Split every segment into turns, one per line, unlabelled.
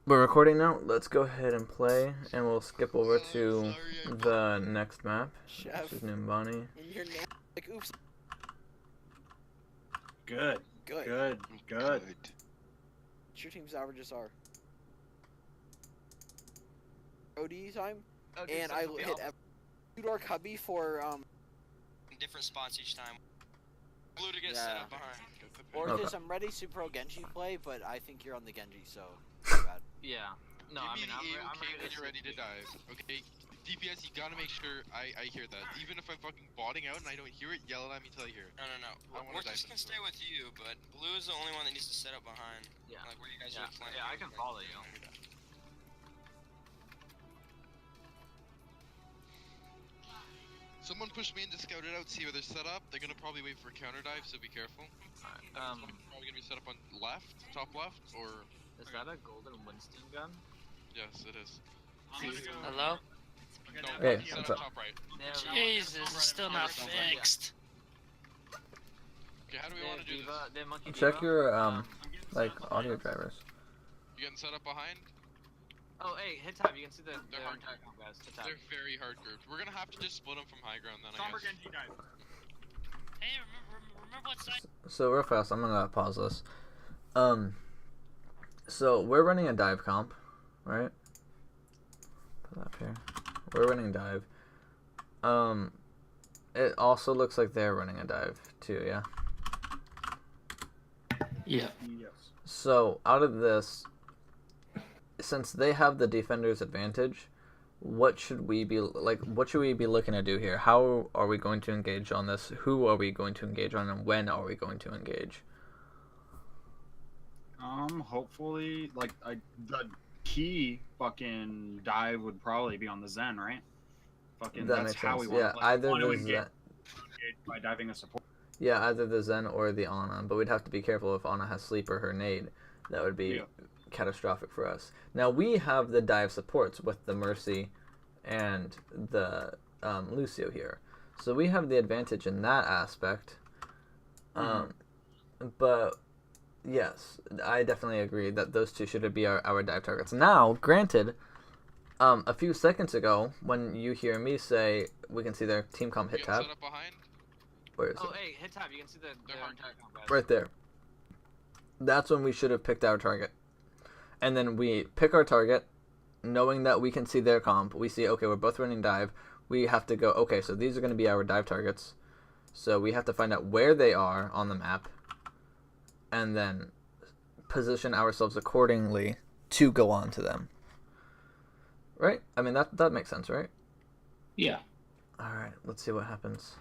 We're recording now. Let's go ahead and play, and we'll skip over to
Sorry,
the next map,
Chef.
which is Numbani.
And you're now like, oops.
Good.
Good.
Good. Good.
What's your team's averages are? OD time,
Okay,
and
so
I
it'll be
hit
all
two-door cubby for
different spots each time. Blue to get set
Yeah.
up behind.
Orcus.
Okay.
I'm ready to pro Genji play, but I think you're on the Genji, so too bad.
Yeah. No,
Give
I
me
mean,
the
I'm
AOK
ready
when you're ready to dive. Okay? DPS, you gotta make sure I hear that. Even if I'm fucking botting out and I don't hear it, yell at me till I hear it.
No.
I wanna
Orcus
dive
can
this
stay
one.
with you, but blue is the only one that needs to set up behind.
Yeah.
Like where you guys
Yeah.
are playing.
Yeah, I can follow you.
Someone push me in to scout it out, see where they're set up. They're gonna probably wait for a counter dive, so be careful.
Alright,
Probably gonna be set up on left, top left, or
is that a golden Winston gun?
yes, it is.
Hello?
No,
Hey,
set
what's
up
up?
top right.
Jesus, it's still not fixed.
Okay, how do we want to do this?
The monkey
Check
diva.
your like audio drivers.
You getting set up behind?
Oh, hey, hit tab. You can see the
They're hard.
entire comp, guys. Hit tab.
They're very hard grouped. We're gonna have to just split them from high ground then, I guess.
Hey, remember what side?
So real fast, I'm gonna pause this. So we're running a dive comp, right? Put that up here. We're running dive. It also looks like they're running a dive too, yeah.
Yeah.
Yes.
So out of this, since they have the defender's advantage, what should we be like? What should we be looking to do here? How are we going to engage on this? Who are we going to engage on, and when are we going to engage?
Hopefully, like, the key fucking dive would probably be on the Zen, right? Fucking,
That
that's
makes
how
sense.
we want
Yeah,
to play.
either
Want to
the
engage
Zen,
by diving a support.
yeah, either the Zen or the Ana, but we'd have to be careful if Ana has sleep or her nade. That would be catastrophic for us. Now we have the dive supports with the Mercy and the Lucio here, so we have the advantage in that aspect. But yes, I definitely agree that those two should be our dive targets. Now, granted, a few seconds ago, when you hear me say we can see their team comp
You
hit
getting
tab,
set up behind?
where is
Oh,
it?
hey, hit tab. You can see the
They're hard.
entire comp, guys.
Right there. That's when we should have picked our target. And then we pick our target, knowing that we can see their comp. We see, okay, we're both running dive. We have to go, okay, so these are going to be our dive targets. So we have to find out where they are on the map, and then position ourselves accordingly to go on to them. Right? I mean, that makes sense, right?
Yeah.
Alright, let's see what happens.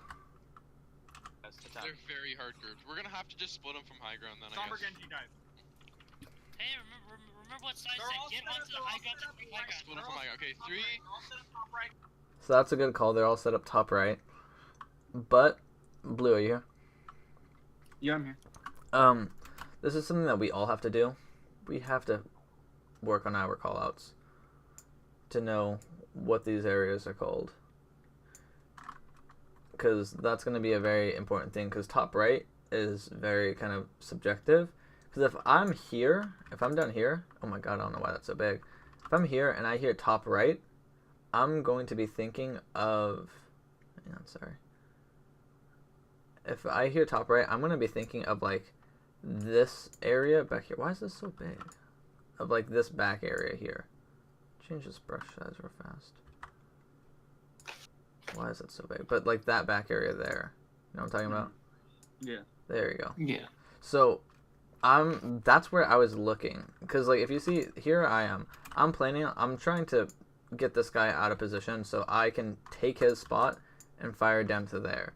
Guys, hit tab.
They're very hard grouped. We're gonna have to just split them from high ground then, I guess.
Hey, remember what side said get onto the high ground.
Split them from high ground. Okay, 3.
So that's a good call. They're all set up top right. But, Blue, are you here?
Yeah, I'm here.
This is something that we all have to do. We have to work on our callouts to know what these areas are called, because that's going to be a very important thing, because top right is very kind of subjective. Because if I'm here, if I'm down here, oh my god, I don't know why that's so big. If I'm here and I hear top right, I'm going to be thinking of, hang on, sorry. If I hear top right, I'm going to be thinking of like this area back here. Why is this so big? Of like this back area here. Change this brush size real fast. Why is it so big? But like that back area there. You know what I'm talking about?
Yeah.
There you go.
Yeah.
So that's where I was looking. Because like if you see here I am. I'm trying to get this guy out of position so I can take his spot and fire down to there.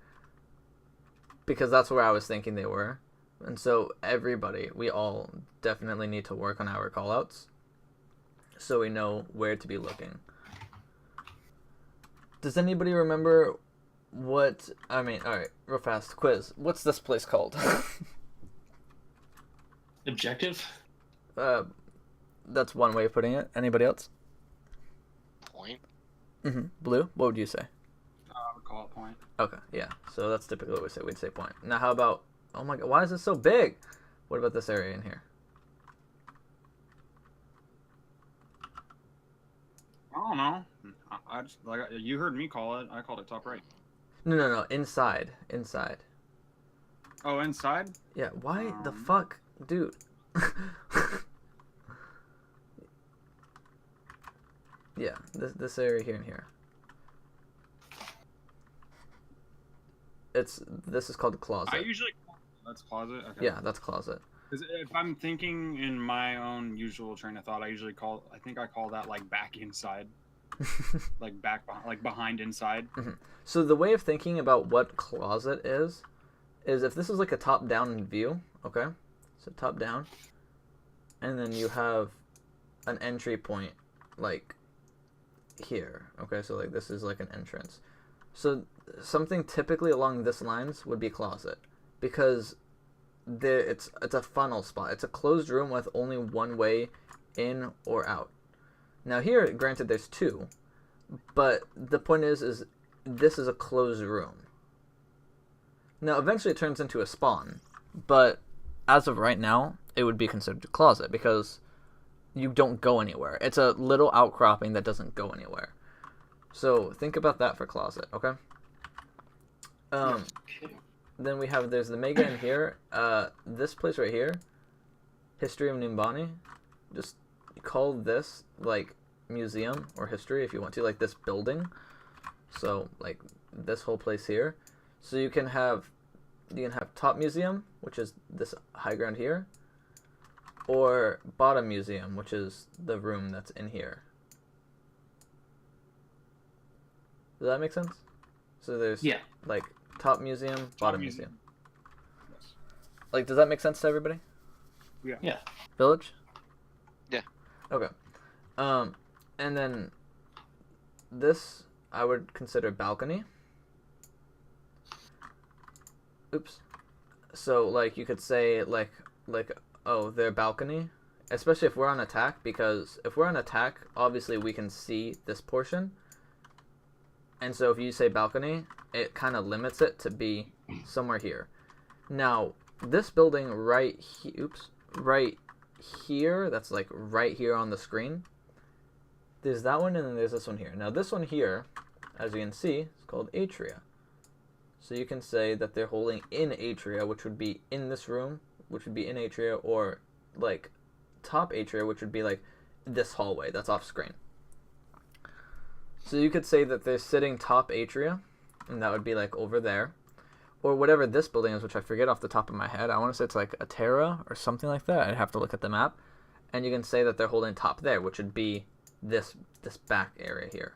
Because that's where I was thinking they were. And so everybody, we all definitely need to work on our callouts so we know where to be looking. Does anybody remember what, I mean, alright, real fast, quiz. What's this place called?
Objective?
That's one way of putting it. Anybody else?
Point.
Blue, what would you say?
I would call it point.
Okay, yeah. So that's typically what we say. We'd say point. Now, how about? Oh my god, why is this so big? What about this area in here?
know. I just like you heard me call it. I called it top right.
No. Inside.
Oh, inside.
Yeah. Why the
Um,
fuck, dude? Yeah. This area here and here. This is called the closet.
I usually that's closet. Okay.
Yeah, that's closet.
'Cause if I'm thinking in my own usual train of thought, I think I call that like back inside, like behind inside.
So the way of thinking about what closet is if this is like a top-down view, okay? So top-down, and then you have an entry point like here, okay? So like this is like an entrance. So something typically along this lines would be closet, because it's a funnel spot. It's a closed room with only one way in or out. Now here, granted, there's two, but the point is this is a closed room. Now eventually it turns into a spawn, but as of right now, it would be considered a closet because you don't go anywhere. It's a little outcropping that doesn't go anywhere. So think about that for closet, okay? Then there's the mega in here. This place right here, History of Numbani. Just call this like museum or history if you want to, like this building. So like this whole place here. So you can have top museum, which is this high ground here, or bottom museum, which is the room that's in here. Does that make sense? So there's like top museum, bottom museum.
Yes.
Like, does that make sense to everybody?
Yeah.
Village?
Yeah.
Okay. And then this I would consider balcony. Oops. So like you could say like oh, their balcony, especially if we're on attack, because if we're on attack, obviously we can see this portion. And so if you say balcony, it kind of limits it to be somewhere here. Now, this building right here, that's like right here on the screen. There's that one, and then there's this one here. Now, this one here, as you can see, is called atria. So you can say that they're holding in atria, which would be in this room, which would be in atria, or like top atria, which would be like this hallway that's off screen. So you could say that they're sitting top atria, and that would be like over there. Or whatever this building is, which I forget off the top of my head. I want to say it's like a Terra or something like that. I'd have to look at the map. And you can say that they're holding top there, which would be this back area here.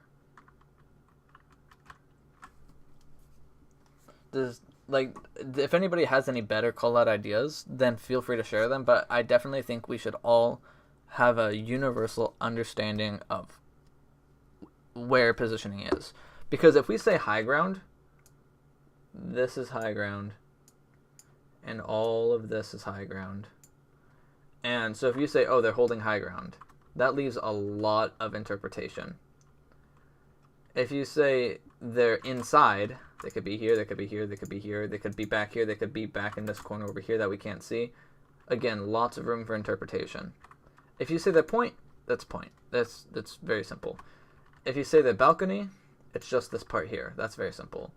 If anybody has any better call-out ideas, then feel free to share them. But I definitely think we should all have a universal understanding of where positioning is. Because if we say high ground, this is high ground, and all of this is high ground. And so if you say, oh, they're holding high ground, that leaves a lot of interpretation. If you say they're inside, they could be here, they could be here, they could be here, they could be back here, they could be back in this corner over here that we can't see. Again, lots of room for interpretation. If you say the point, that's point. That's very simple. If you say the balcony, it's just this part here. That's very simple.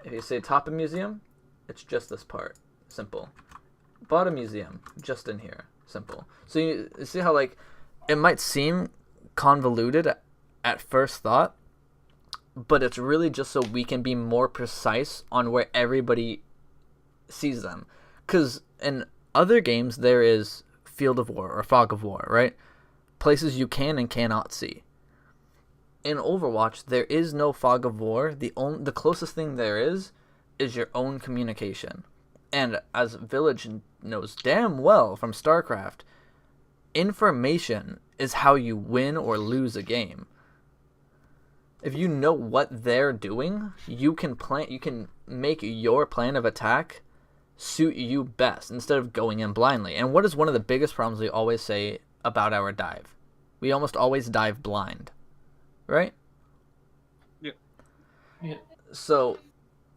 If you say top of museum, it's just this part. Simple. Bottom museum, just in here. Simple. So you see how like it might seem convoluted at first thought, but it's really just so we can be more precise on where everybody sees them. Because in other games, there is Field of War or Fog of War, right? Places you can and cannot see. In Overwatch, there is no Fog of War. The closest thing there is your own communication. And as Village knows damn well from StarCraft, information is how you win or lose a game. If you know what they're doing, you can make your plan of attack suit you best instead of going in blindly. And what is one of the biggest problems we always say about our dive? We almost always dive blind. Right?
Yeah.
So,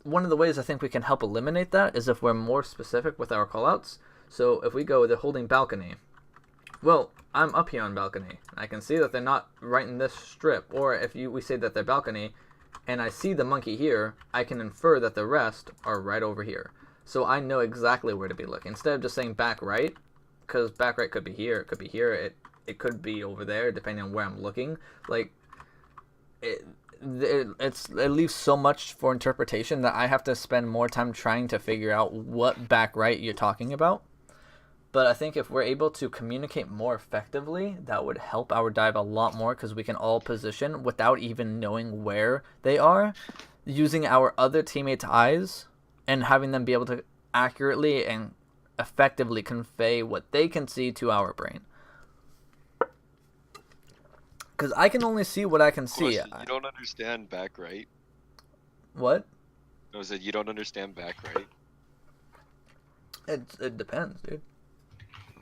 one of the ways I think we can help eliminate that is if we're more specific with our callouts. So, if we go, they're holding balcony, Well, I'm up here on balcony. I can see that they're not right in this strip. Or if we say that they're balcony, and I see the monkey here, I can infer that the rest are right over here. So I know exactly where to be looking. Instead of just saying back right, because back right could be here, it could be here, it could be over there, depending on where I'm looking. Like, it leaves so much for interpretation that I have to spend more time trying to figure out what back right you're talking about. But I think if we're able to communicate more effectively, that would help our dive a lot more, because we can all position without even knowing where they are, using our other teammates' eyes and having them be able to accurately and effectively convey what they can see to our brain. Because I can only see what I can see.
Question, you don't understand back right?
What?
No, I said you don't understand back right?
It depends, dude.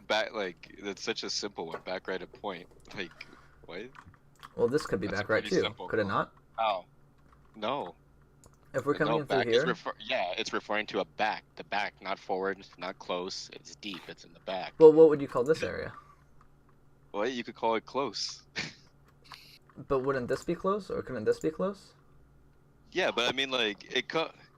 Back, like, that's such a simple one. Back right a point. Like, what?
Well, this could be
That's
back
a
right
pretty
too.
simple
Could it
call.
not?
How? No.
If we're coming
No,
in through
back is
here.
yeah, it's referring to a back. The back, not forward, not close. It's deep. It's in the back.
Well, what would you call this area?
Well, you could call it close.
But wouldn't this be close, or couldn't this be close?
Yeah, but I mean, like,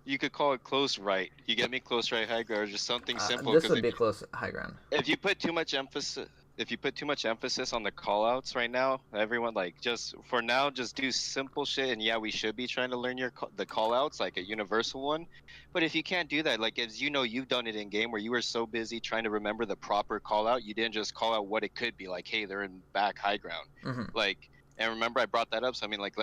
you could call it close right. You get me? Close right, high ground, or just something simple.
This
'cause
would
if
be close high ground.
if you put too much emphasis on the call outs right now, everyone, like, just for now, just do simple shit. And yeah, we should be trying to learn the call outs, like a universal one. But if you can't do that, like, as you know, you've done it in game where you were so busy trying to remember the proper call out, you didn't just call out what it could be, like, hey, they're in back high ground.
Mm-hmm.
Like, and remember, I brought that up. So I mean, like,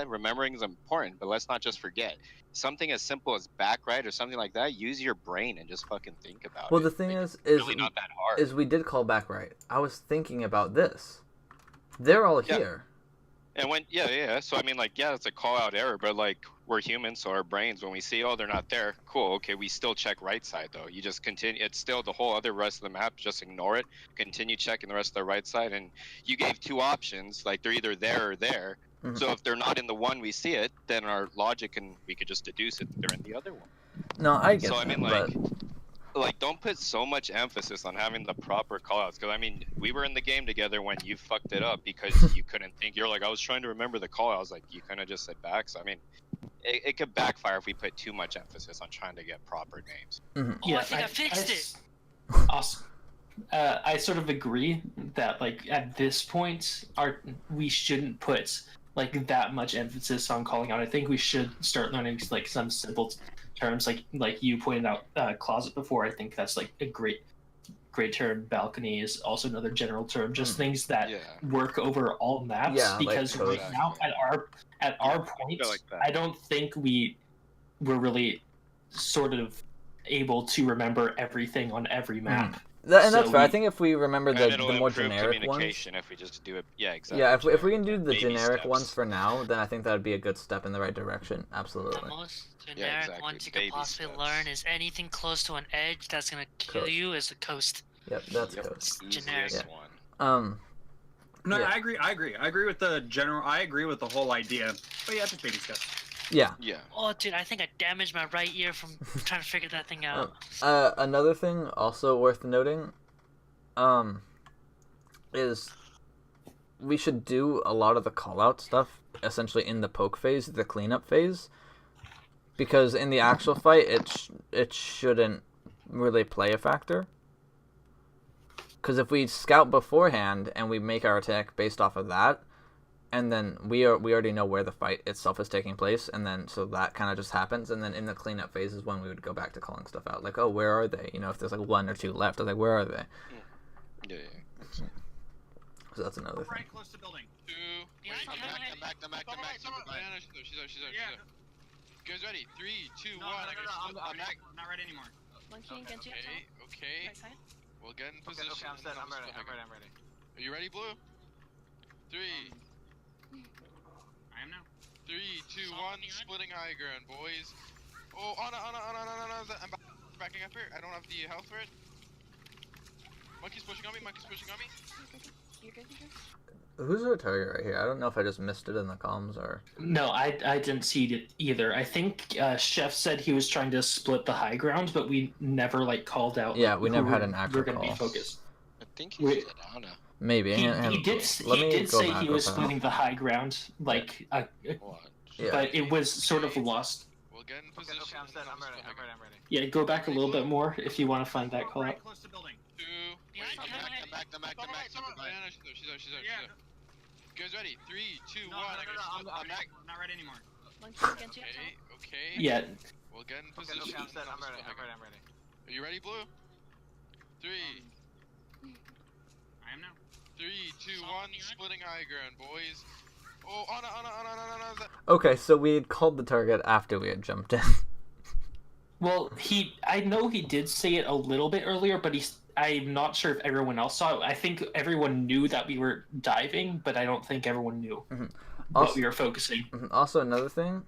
remembering is important, but let's not just forget something as simple as back right or something like that. Use your brain and just fucking think about it.
Well, the thing
Like,
is
it's really not that hard.
is we did call back right. I was thinking about this. They're all
Yeah.
here.
And when so I mean, like, yeah, it's a call out error, but like, we're humans, so our brains, when we see, oh, they're not there, cool, okay, we still check right side though. You just continue, it's still the whole other rest of the map, just ignore it, continue checking the rest of the right side. And you gave two options, like, they're either there or there.
Mm-hmm.
So if they're not in the one we see it, then our logic, and we could just deduce it that they're in the other one.
No, I get
So
that,
I mean,
but
like, don't put so much emphasis on having the proper callouts, because I mean, we were in the game together when you fucked it up because you couldn't think. You're like, I was trying to remember the call. I was like, you kind of just said back. So I mean, it could backfire if we put too much emphasis on trying to get proper names.
mm-hmm.
Oh, I think I fixed it.
Awesome. I sort of agree that, like, at this point, we shouldn't put like that much emphasis on calling out. I think we should start learning like some simple terms, like you pointed out, closet before. I think that's like a great term. Balcony is also another general term. Just things that work over all maps.
Yeah,
because
like,
right now at our point,
like that.
I don't think we're really sort of able to remember everything on every map.
And that's
So
fair. I think if we remember
And
the
it'll
more
improve
generic ones.
communication if we just do it. Yeah, exactly.
Yeah, if we can do the
Baby
generic
steps.
ones for now, then I think that would be a good step in the right direction.
The
Absolutely.
most generic
exactly.
ones you could
Baby
possibly
steps.
learn is anything close to an edge that's gonna kill
Coast.
you is the coast.
Yep, that's
Yep.
good.
Generic.
Easiest
Yeah.
one.
No,
Yeah.
I agree with the general. I agree with the whole idea. But yeah, just baby steps.
Yeah.
Yeah.
Oh, dude, I think I damaged my right ear from trying to figure that thing out.
Another thing also worth noting, is we should do a lot of the call-out stuff essentially in the poke phase, the cleanup phase, because in the actual fight, it shouldn't really play a factor. Because if we scout beforehand and we make our attack based off of that, and then we already know where the fight itself is taking place, and then so that kind of just happens, and then in the cleanup phase is when we would go back to calling stuff out, like, oh, where are they? You know, if there's like one or two left, I was like, where are they?
Yeah.
So that's another thing.
Right close to building.
Two.
Yeah,
Wait,
I'm
come back. Yeah, she's out.
Yeah.
You guys ready? 3, 2, 1.
No, I'm not ready anymore.
Monkey and Genji up top.
Okay.
Right side.
We'll get in
Okay,
position.
I'm set.
and
I'm
then
ready.
we'll
I'm
start
ready.
again. Are you ready, Blue? 3,
I am now.
3, 2, 1. Splitting high ground, boys. Oh, Anna. I'm backing up here. I don't have the health for it. Monkey's pushing on me.
You're good.
Who's our target right here? I don't know if I just missed it in the comms or...
No, I didn't see it either. I think Chef said he was trying to split the high ground, but we never like called out.
Yeah,
like,
we never
who
had an actual
we're gonna be
call.
focused.
think he
Wait.
said Anna.
Maybe.
He
and-
did.
let
He
me
did
go
say
back
he
real
was
fast.
splitting the high ground, like,
Watch.
Yeah.
but it was sort of lost.
We'll get in
Okay,
position.
okay, I'm set. I'm ready. I'm ready. I'm ready.
Yeah, go back a little bit more if you want to find that call out.
Close to building.
2.
Behind
Come
you,
back,
behind
come back, come back, come back.
Someone-
No, no, she's there, she's there.
Yeah.
You guys ready? 3, 2, 1.
No, I'm
not ready anymore.
Monkey Genji on
Okay,
top.
okay.
Yeah,
We'll get in
Okay,
position.
okay, I'm set. I'm ready. I'm ready. I'm ready.
Are you ready, Blue? 3,
I am now.
3, 2, 1. Splitting high ground, boys. Oh, Anna.
Okay, so we had called the target after we had jumped in.
well, I know he did say it a little bit earlier, but I'm not sure if everyone else saw it. I think everyone knew that we were diving, but I don't think everyone knew what we were focusing.
Also, another thing,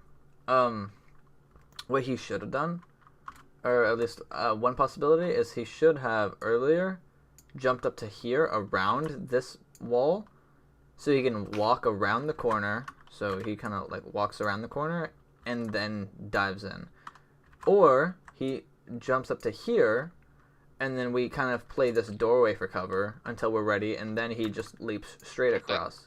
what he should have done, or at least one possibility, is he should have earlier jumped up to here around this wall, so he can walk around the corner. So he kind of like walks around the corner and then dives in, or he jumps up to here, and then we kind of play this doorway for cover until we're ready, and then he just leaps straight across.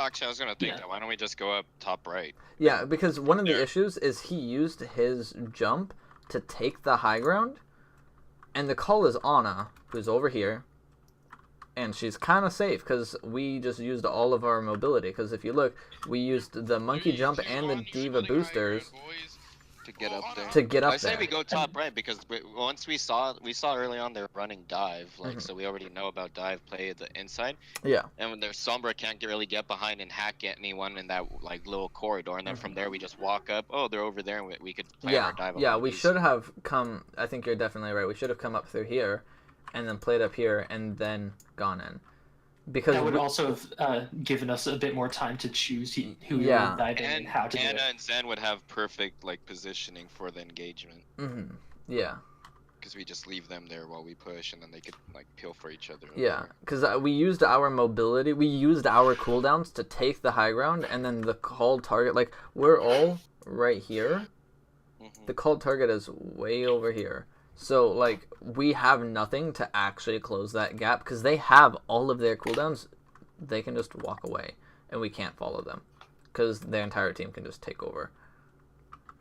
Actually, I was gonna think that. Why don't we just go up top right?
Yeah, because one of the issues is he used his jump to take the high ground, and the call is Anna, who's over here, and she's kind of safe because we just used all of our mobility. Because if you look, we used the monkey jump and the diva boosters
To get up there.
to get up
I say
there.
we go top right because once we saw early on they're running dive, like so we already know about dive play at the inside.
Yeah.
And when there's Sombra can't really get behind and hack anyone in that like little corridor, and then from there we just walk up. Oh, they're over there, and we could plan our dive.
Yeah, we should have come. I think you're definitely right. We should have come up through here, and then played up here, and then gone in. Because
That would also have given us a bit more time to choose who we
Yeah.
would dive in and how to do
Anna
it.
and Zen would have perfect like positioning for the engagement
Yeah.
because we just leave them there while we push, and then they could like peel for each other.
Yeah, because we used our mobility, we used our cooldowns to take the high ground, and then the called target, like, we're all right here. The called target is way over here. So, like, we have nothing to actually close that gap, because they have all of their cooldowns. They can just walk away, and we can't follow them, because their entire team can just take over.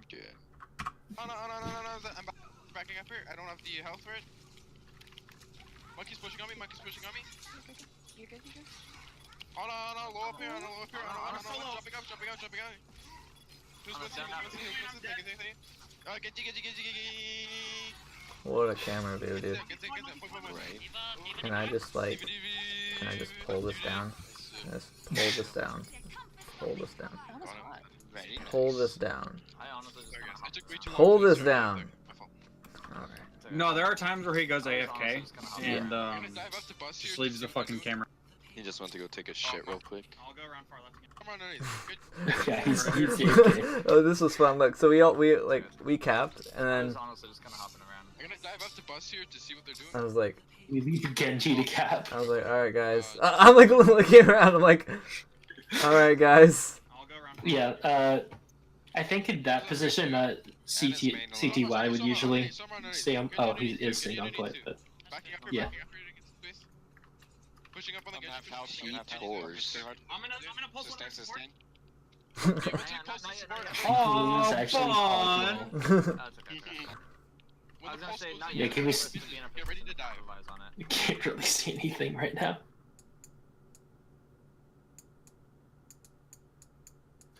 Yeah.
I'm backing up here. I don't have the health for it. Monkey's pushing on me.
You're good, you're good.
Anna, low up here. Anna, jumping up. Who's
Anna's
missing?
down.
Get.
What a camera view, dude.
Right.
Can I just, like, can I just pull this down? Just pull this down. Pull this down.
Very
Pull
nice.
this down.
I honestly just kinda hopped around.
Pull this down. Alright.
No, there are times where he goes
I was honestly
AFK
just kinda hopped
and
around.
just leaves the fucking camera.
He just went to go take a shit real quick.
I'll go around far left again.
Come on, underneath.
Yeah, he's AFK.
Oh, this was fun. Look, so we capped, and
I
then
was honestly just kinda hopping around.
I'm gonna dive up the bus here to see what they're doing.
I was like,
We leave Genji to cap.
all right, guys. I'm like looking around. I'm like, all right, guys.
I'll go around.
Yeah, I think in that position, CTY would usually stay on. Oh, he is staying on point, but
Backing up
yeah.
here, against space. Pushing up on the edge.
He tours.
I'm gonna pulse one
Sustain,
support.
sustain.
Blue is actually
fun.
all
That's okay. I was gonna say, not
Yeah,
yet.
can we
but
s-
to be in a
Get ready to
position
dive.
capitalize on it.
You can't really see anything right now.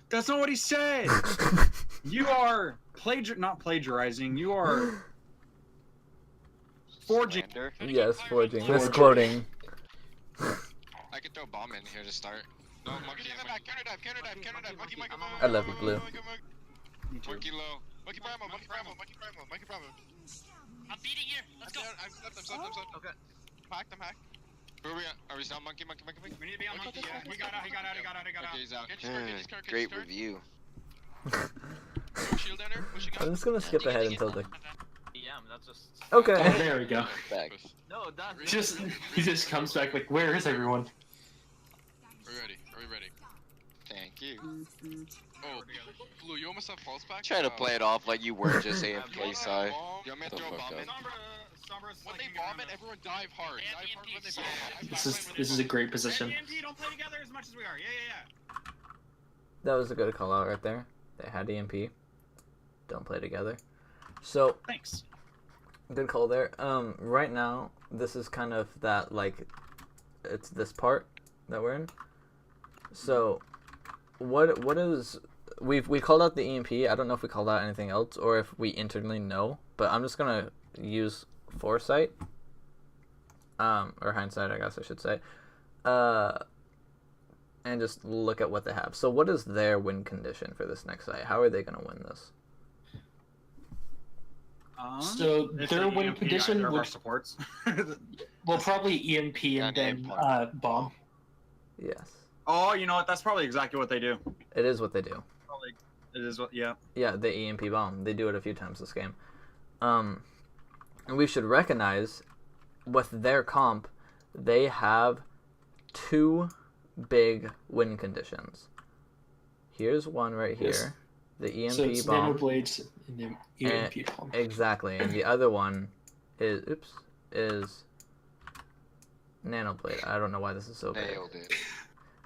That's not what he said. You are not plagiarizing. You are forging.
Slander.
Yes, forging.
Forging.
Misquoting.
I could throw bomb in here to start. No, monkey,
Get in the back. Counter dive. Monkey,
I love you, Blue.
monkey low.
Monkey Bravo.
I'm beating here. Let's go.
I'm slept.
Okay.
I'm hacked.
Where are we at? Are we still on monkey?
We need to be on monkey. Yeah, he got out.
Okay, he's out.
Get this card.
Great review.
Shield down there. Pushing
I'm
up.
just gonna skip ahead until the.
EM, that's just.
Oh,
Okay.
there we go.
Back.
No, that's.
He just comes back like, where is everyone?
Are we ready?
Thank you.
Oh. Blue, you almost have pulse pack.
Try to play it off like you were just AFK, Sai.
You want me to
The
throw a
fuck
bomb in?
up.
When they bomb it, everyone dive hard.
They have
Dive hard when they
EMPs.
bomb it.
This is a great position.
AMT, don't play together as much as we are. Yeah.
That was a good call out right there. They had EMP. Don't play together. So
Thanks.
good call there. Right now this is kind of that like it's this part that we're in. So what is we called out the EMP. I don't know if we called out anything else or if we internally know, but I'm just gonna use foresight. Or hindsight, I guess I should say. And just look at what they have. So what is their win condition for this next site? How are they going to win this?
So
If
their
they
win
EMP
condition
either of our
would
supports.
well probably EMP and
And
then bomb.
Yes.
Oh, you know what? That's probably exactly what they do.
It is what they do.
Probably, it is what. Yeah.
Yeah, the EMP bomb. They do it a few times this game. And we should recognize with their comp, they have 2 big win conditions. Here's one right here.
Yes.
The EMP
So it's
bomb.
nanoblades and the EMP bomb.
Exactly, and the other one is nanoblade. I don't know why this is so big.
Nailed it.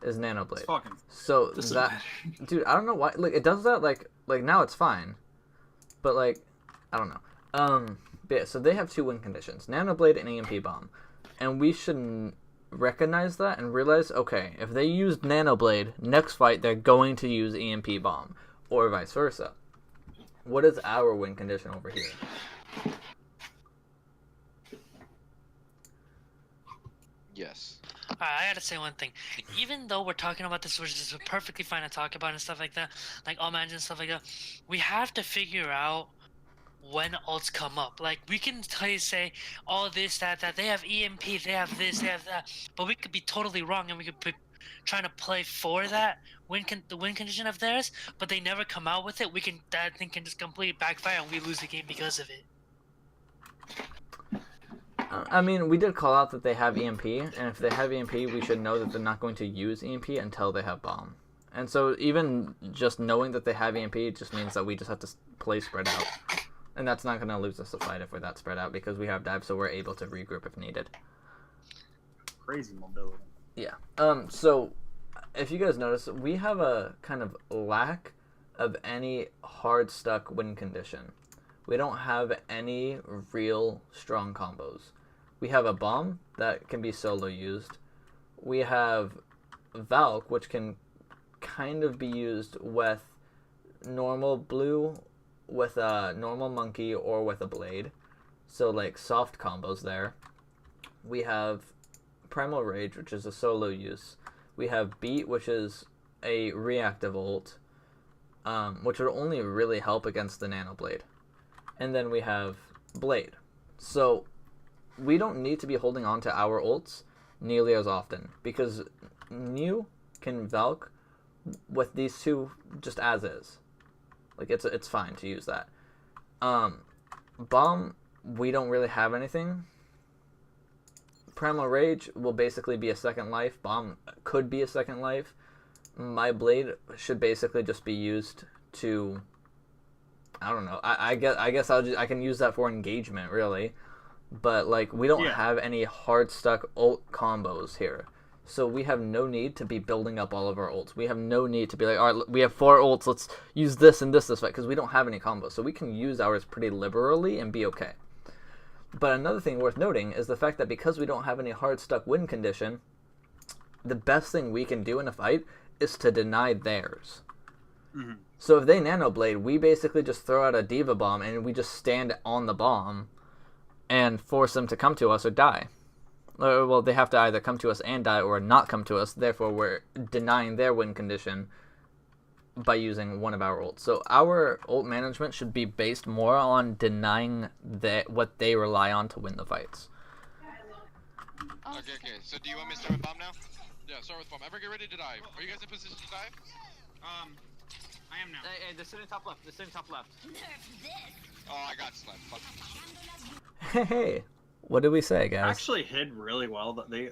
Is
It's
nanoblade.
fucking.
So
Doesn't
that,
matter.
dude, I don't know why. Like it does that. Like now it's fine, but like I don't know. But yeah, so they have 2 win conditions: nanoblade and EMP bomb, and we should recognize that and realize, okay, if they used nanoblade, next fight they're going to use EMP bomb, or vice versa. What is our win condition over here?
Yes.
I gotta say one thing. Even though we're talking about this, which is perfectly fine to talk about and stuff like that, like all managers and stuff like that, we have to figure out when ults come up. Like we can say all this, that, they have EMP, they have this, they have that, but we could be totally wrong, and we could be trying to play for that the win condition of theirs, but they never come out with it. That thing can just completely backfire, and we lose the game because of it.
I mean, we did call out that they have EMP, and if they have EMP, we should know that they're not going to use EMP until they have bomb. And so even just knowing that they have EMP just means that we just have to play spread out. And that's not going to lose us a fight if we're that spread out, because we have dive, so we're able to regroup if needed.
Crazy mobility.
Yeah. So if you guys notice, we have a kind of lack of any hard stuck win condition. We don't have any real strong combos. We have a bomb that can be solo used. We have Valk, which can kind of be used with normal blue, with a normal monkey, or with a blade. So like soft combos there. We have Primal Rage, which is a solo use. We have Beat, which is a reactive ult, which would only really help against the Nanoblade. And then we have Blade. So we don't need to be holding on to our ults nearly as often, because New can Valk with these 2 just as is. Like it's fine to use that. Bomb, we don't really have anything. Primal Rage will basically be a second life. Bomb could be a second life. My Blade should basically just be used to, I don't know. I guess I can use that for engagement, really. But like we don't have any hard stuck ult combos here. So we have no need to be building up all of our ults. We have no need to be like, all right, we have 4 ults, let's use this and this fight, because we don't have any combos. So we can use ours pretty liberally and be okay. But another thing worth noting is the fact that because we don't have any hard stuck win condition, the best thing we can do in a fight is to deny theirs.
Mm-hmm.
So if they nanoblade, we basically just throw out a diva bomb and we just stand on the bomb and force them to come to us or die. Well, they have to either come to us and die or not come to us. Therefore, we're denying their win condition by using one of our ults. So our ult management should be based more on denying what they rely on to win the fights.
Okay. So do you want me to start with bomb now? Yeah, start with bomb. Ever get ready to dive? Are you guys in position to dive?
I am now.
Hey, they're sitting top left. They're sitting top left.
Oh, I got slept. Fuck.
Hey, what did we say, guys?
Actually hid really well. They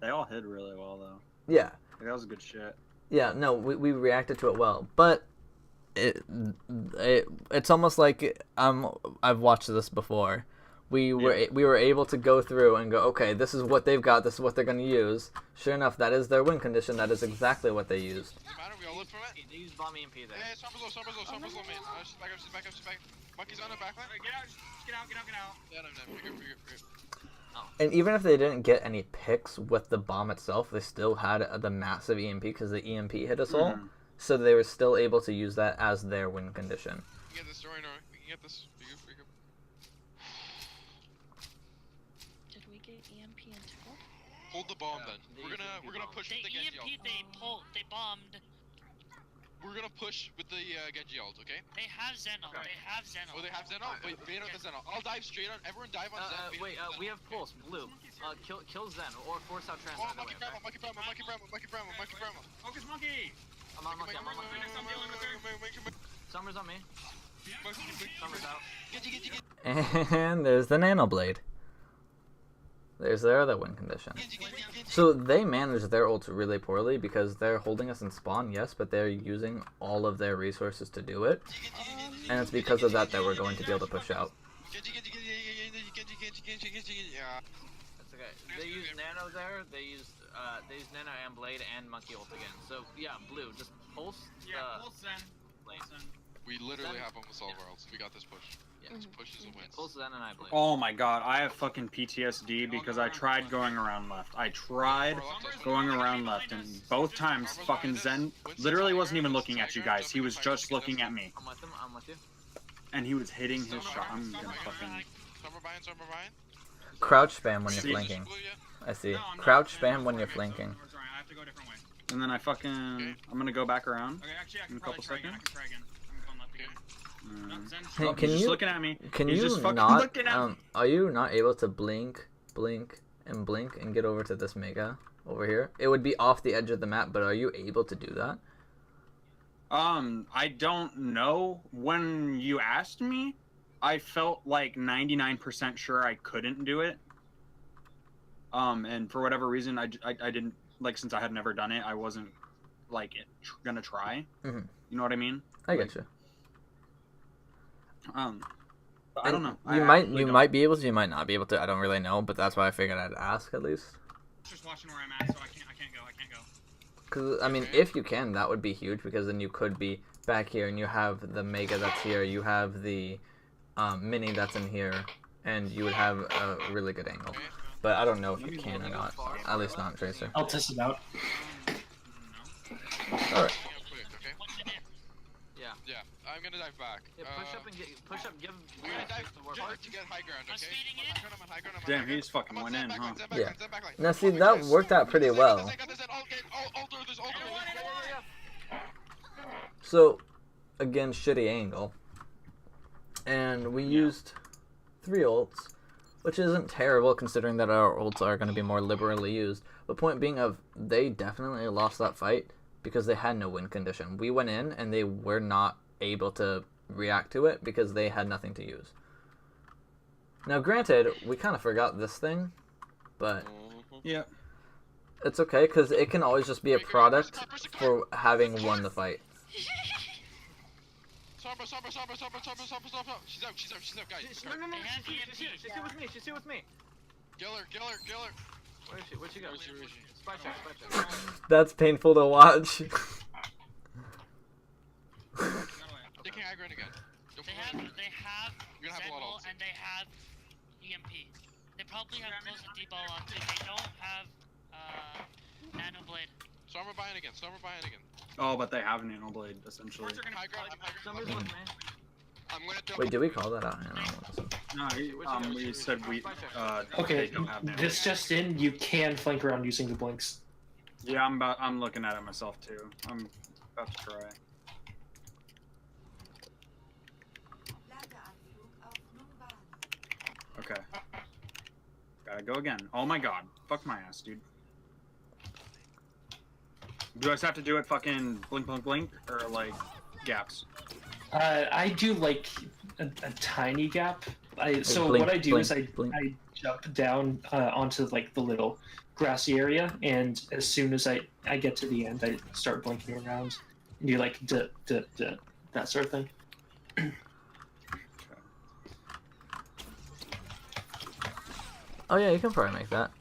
all hid really well though.
Yeah.
Like, that was good shit.
Yeah, no, we reacted to it well. But it's almost like I've watched this before. We were able to go through and go, okay, this is what they've got, this is what they're going to use. Sure enough, that is their win condition. That is exactly what they used.
Doesn't matter, we all live from it.
They use bomb EMP there.
Yeah, Sombra's low, man. She's back up, she's back up, she's back. Monkey's on the back line.
Get out, get out, get out, get out.
Yeah, no, figure.
And even if they didn't get any picks with the bomb itself, they still had the massive EMP because the EMP hit us all. So they were still able to use that as their win condition.
We can get this story, Nora. We can get this. Figure.
Did we get EMP into gold?
Hold the bomb then. We're gonna push
They
with the Genji
EMP,
ult.
they bombed.
We're gonna push with the Genji ult, okay?
They have Zeno.
Okay.
They have Zeno.
Oh, they have Zeno? Wait, bait on the Zeno. I'll dive straight on. Everyone dive on Zen. bait
Wait,
on Zen.
we have pulse, blue. Kill Zen or force out trans
Oh,
right away.
Monkey Brahma.
Focus monkey.
I'm on monkey. Summer's on me. Summer's out.
And there's the Nano Blade. There's their other win condition. So they managed their ults really poorly because they're holding us in spawn, yes, but they're using all of their resources to do it. And it's because of that we're going to be able to push out.
Genji. Yeah.
That's okay. They use nano there. They use nano and blade and monkey ult again. So yeah, blue. Just pulse.
Pulse Zen.
Blade.
We literally
Zen.
have almost all of our ults. We got this push.
Yeah.
This push is a win.
Pulse Zen and I blade.
Oh my god, I have fucking PTSD because I tried going around left. I tried going around left, and both times fucking Zen literally wasn't even looking at you guys. He was just looking at me,
I'm with him. I'm with you.
and he was hitting his shot. I'm gonna fucking.
Summer buying.
Crouch spam when you're
See?
flanking.
Blue, yeah.
I see. Crouch spam when you're flanking.
I have to go a different way. And then I fucking. I'm gonna go back around.
Okay, actually, I
In a
can probably
couple
try again. I
seconds.
can try again. I'm going left again. No, Zen's
Hey,
Oh,
can
he's
you-
just looking at me?
Can
He's
you
just fucking
not,
looking at me.
are you not able to blink and get over to this mega over here? It would be off the edge of the map, but are you able to do that?
I don't know. When you asked me, I felt like 99% sure I couldn't do it. And for whatever reason, I didn't, like, since I had never done it, I wasn't, like, gonna try.
Mhm.
You know what I mean?
I get you.
But I don't know.
You
I
might
actually
you
don't.
might be able to, you might not be able to. I don't really know, but that's why I figured I'd ask at least.
just watching where I'm at, so I can't go.
Because I mean, if you can, that would be huge because then you could be back here and you have the mega that's here, you have the mini that's in here, and you would have a really good angle. But I don't know if you can or not. At least not Tracer.
I'll test it out.
All right.
Yeah, I'm gonna dive back.
Yeah, push up. Give.
We're gonna dive
the work.
just to get high ground,
I'm
okay?
speeding in.
I'm on high ground.
Damn, he just fucking went in, huh?
Yeah. Now see, that worked out pretty well. So, again, shitty angle. And we used 3 ults, which isn't terrible considering that our ults are going to be more liberally used. But point being of, they definitely lost that fight because they had no win condition. We went in and they were not able to react to it because they had nothing to use. Now granted, we kind of forgot this thing, but
Yeah.
it's okay because it can always just be a product for having won the fight.
Sombra. She's out, guys.
She's here with me. She's here with me.
Kill her.
Where is she? Where'd she go?
Where's she?
Spy check.
That's painful to watch.
Taking high ground again.
They have
You're gonna have a lot
Zeno
of ults.
and they have EMP. They probably have close to D-ball on too. They don't have Nano Blade.
Sombra buying again.
Oh, but they have an anal blade, essentially.
High ground.
Summer's with me.
I'm gonna do
Wait, did we call that out? I don't know.
No, we said we,
Okay,
they don't have nano.
this just in, you can flank around using the blinks.
Yeah, I'm looking at it myself, too. I'm about to try. Okay. Gotta go again. Oh my god. Fuck my ass, dude. Do I just have to do it fucking blink, or like gaps?
I do like a tiny gap. So
blink,
what I do
blink,
is I
blink.
jump down onto like the little grassy area, and as soon as I get to the end, I start blinking around and do like that sort of thing.
Oh yeah, you can probably make that.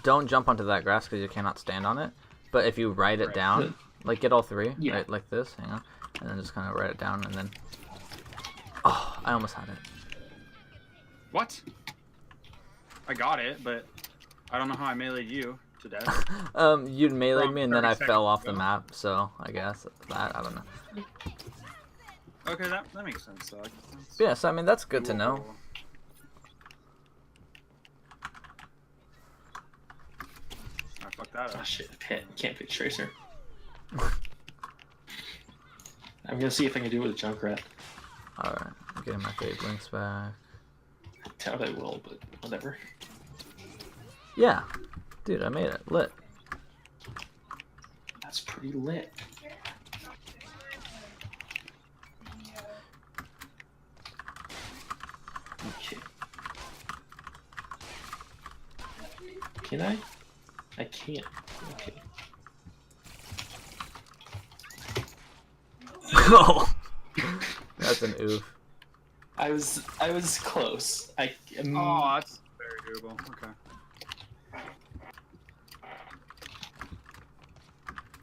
Don't jump onto that grass because you cannot stand on it. But if you write it down, like get all three,
Yeah.
right, like this, hang on, and then just kind of write it down, and then. Oh, I almost had it.
What? I got it, but I don't know how I meleeed you to death.
You meleeed me, and then
30
I
seconds
fell off the
ago.
map. So I guess that I don't know.
Okay, that makes sense. So
Yeah, so I mean that's good to know.
I fucked that
Oh
up.
shit, can't pick Tracer. I'm gonna see if I can do it with a Junkrat.
Alright, I'm getting my fade links back.
I doubt I will, but whatever.
Yeah, dude, I made it. Lit.
That's pretty lit. Okay. Can I? I can't. Okay.
Oh, that's an oof.
I was close.
Oh, that's very doable. Okay.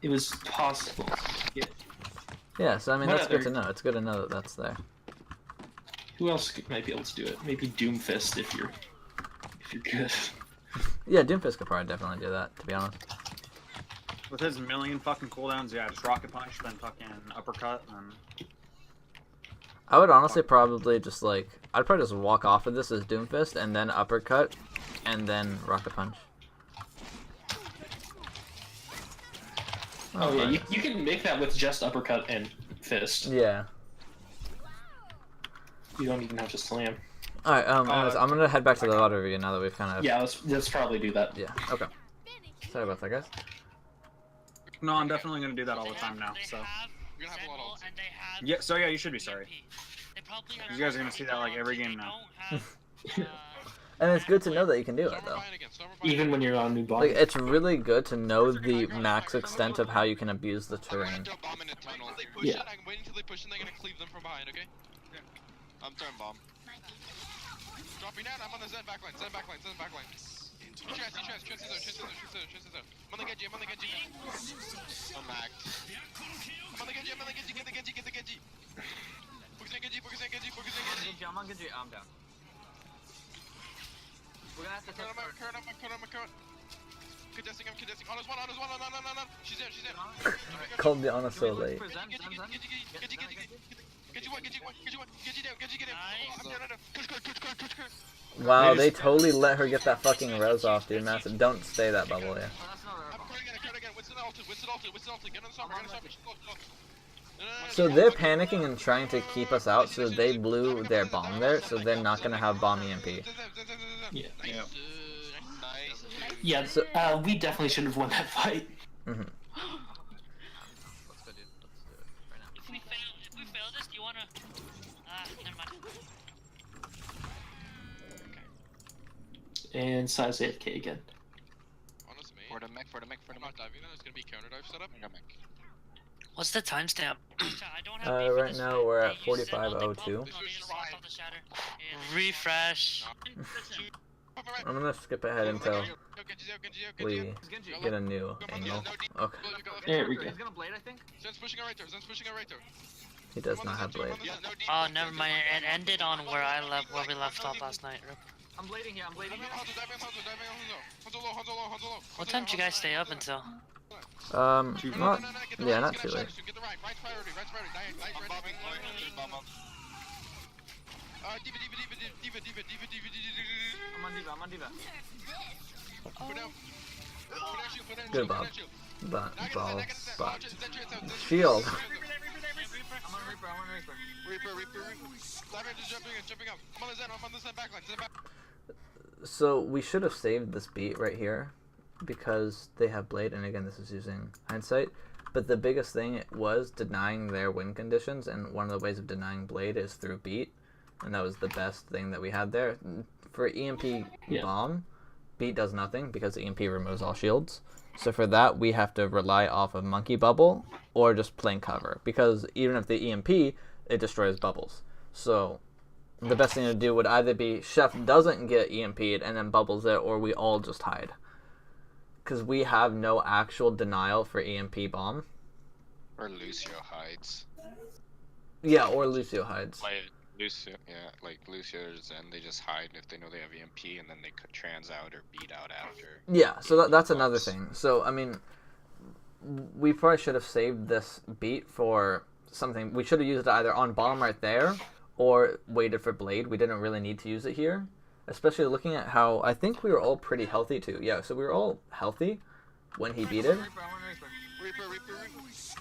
It was possible. Yeah.
Yeah, so I mean
What
that's good to
other-
know. It's good to know that that's there.
Who else might be able to do it? Maybe Doomfist if you're good.
Yeah, Doomfist could probably definitely do that. To be honest.
With his million fucking cooldowns, yeah, just rocket punch, then fucking uppercut, and
I would honestly probably just like I'd probably just walk off of this as Doomfist and then uppercut, and then rocket punch.
Oh yeah,
nice.
you can make that with just uppercut and fist.
Yeah.
You don't even have to slam.
All right. Anyways, I'm gonna head back to the water review now that we've kind of.
Yeah, let's probably do that.
Yeah. Okay. Sorry about that, guys.
no, I'm definitely gonna do that all the time now. So
You're gonna have a lot of ults.
yeah, so yeah, you should be sorry. You guys are gonna see that like every game now.
And it's good to know that you can do it
Summer
though.
buying again, summer buying
Even
again.
when you're on new
Like
body.
it's really good to know the max extent of how you can abuse the
I'm gonna
terrain.
throw bomb in a tunnel. They push
Yeah.
it, I'm waiting till they push it, and they're gonna cleave them from behind, okay? I'm throwing bomb. Dropping down, I'm on the Zen backline, Zen backline, Zen backline. Chest, I'm on the Genji, I'm on the Genji. I'm hacked. I'm on the Genji, get the Genji. Focus on Genji.
Genji, I'm on Genji. I'm down. We're gonna have to
I'm current. Contesting. On his one, no. She's there.
Called the honor so late.
For Zen, Zen.
Genji one, get him. I'm down. Push.
Wow, they totally let her get that fucking res off, dude. Massive. Don't stay that bubble, yeah.
Oh, that's not
I'm current again. Winston ulted. Get on the summer.
So they're panicking and trying to keep us out, so they blew their bomb there, so they're not gonna have bomb EMP.
Yeah.
Yeah.
Nice.
Yeah,
So-
we definitely should have won that fight.
Hmm.
Let's go, dude. Let's do it right now.
If we fail this, do you wanna? Never mind.
And size AFK again.
Honestly,
For the mech.
I'm not diving. There's gonna be counter dive set up.
What's the timestamp? I don't have beef with
Right
this
now
fight.
we're
They
at
used it,
45:02.
no, they just swapped out the shatter. Yeah. Refresh.
I'm gonna skip ahead until we
It's Genji.
get a new angle. Okay.
There we go.
He's gonna blade, I think.
Zen's pushing it right there.
He does not have blade.
Oh, never mind. It ended on where we left off last night. Rip.
I'm blading here.
What time did you guys stay up until?
Not yeah, not too late.
Get the right priority.
I'm on Diva.
Good Bob. Balls. Shield.
I'm on Reaper.
Reaper. Jumping up. I'm on the Zen backline.
So we should have saved this beat right here because they have blade, and again this is using hindsight. But the biggest thing was denying their win conditions, and one of the ways of denying blade is through beat, and that was the best thing that we had there. For EMP
Yeah.
bomb, beat does nothing because EMP removes all shields. So for that, we have to rely off of Monkey Bubble or just plain cover, because even if the EMP, it destroys bubbles. So the best thing to do would either be Chef doesn't get EMP'd and then bubbles it, or we all just hide. Because we have no actual denial for EMP bomb.
Or Lucio hides.
Yeah, or Lucio hides.
Like Lucio, yeah, like Lucio's, and they just hide if they know they have EMP, and then they could trans out or beat out after.
Yeah, so that's another thing. So, I mean, we probably should have saved this beat for something. We should have used it either on bomb right there, or waited for Blade. We didn't really need to use it here. Especially looking at how, I think we were all pretty healthy too. Yeah, so we were all healthy when he beat it.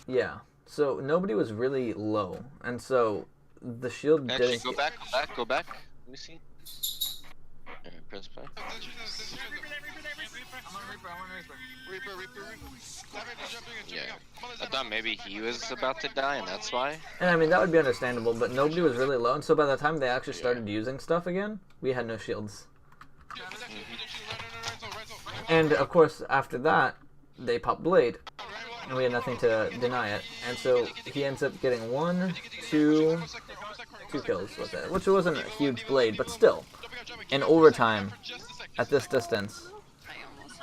Yeah, so nobody was really low. And so the shield
Actually,
didn't...
go back. Let me see. Press play. Yeah, I thought maybe he was about to die, and that's why.
And I mean, that would be understandable, but nobody was really low. And so by the time they actually started using stuff again, we had no shields. And of course, after that, they popped Blade, and we had nothing to deny it. And so he ends up getting two kills with it, which wasn't a huge Blade, but still, in overtime, at this distance,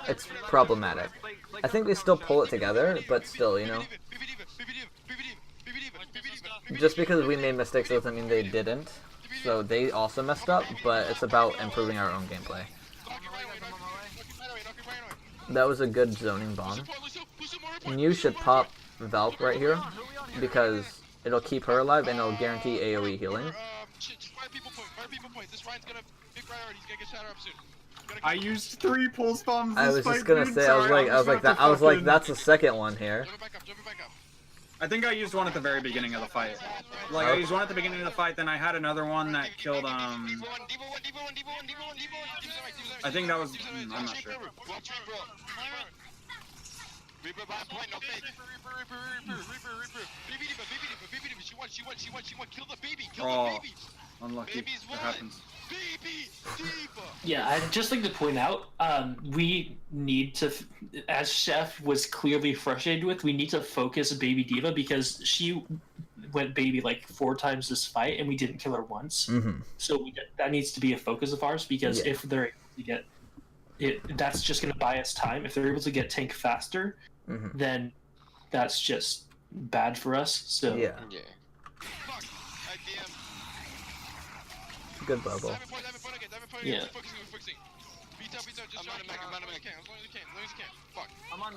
it's problematic. I think they still pull it together, but still, you know. Just because we made mistakes doesn't mean they didn't. So they also messed up, but it's about improving our own gameplay. That was a good zoning bomb. And you should pop Valk right here, because it'll keep her alive and it'll guarantee AoE healing.
I used 3 pulse bombs.
I was just gonna say, I was like, that's the second one here.
I think I used one at the very beginning of the fight. Like, I used one at the beginning of the fight, then I had another one that killed, I think that was, I'm not sure. Oh, unlucky. It happens.
Yeah, I'd just like to point out, we need to, as Chef was clearly frustrated with, we need to focus Baby Diva, because she went baby like 4 times this fight, and we didn't kill her once.
Mm-hmm.
So that needs to be a focus of ours, because if they're able to get it, that's just going to buy us time. If they're able to get tank faster, then that's just bad for us. So
yeah. Good bubble.
Yeah.
I'm on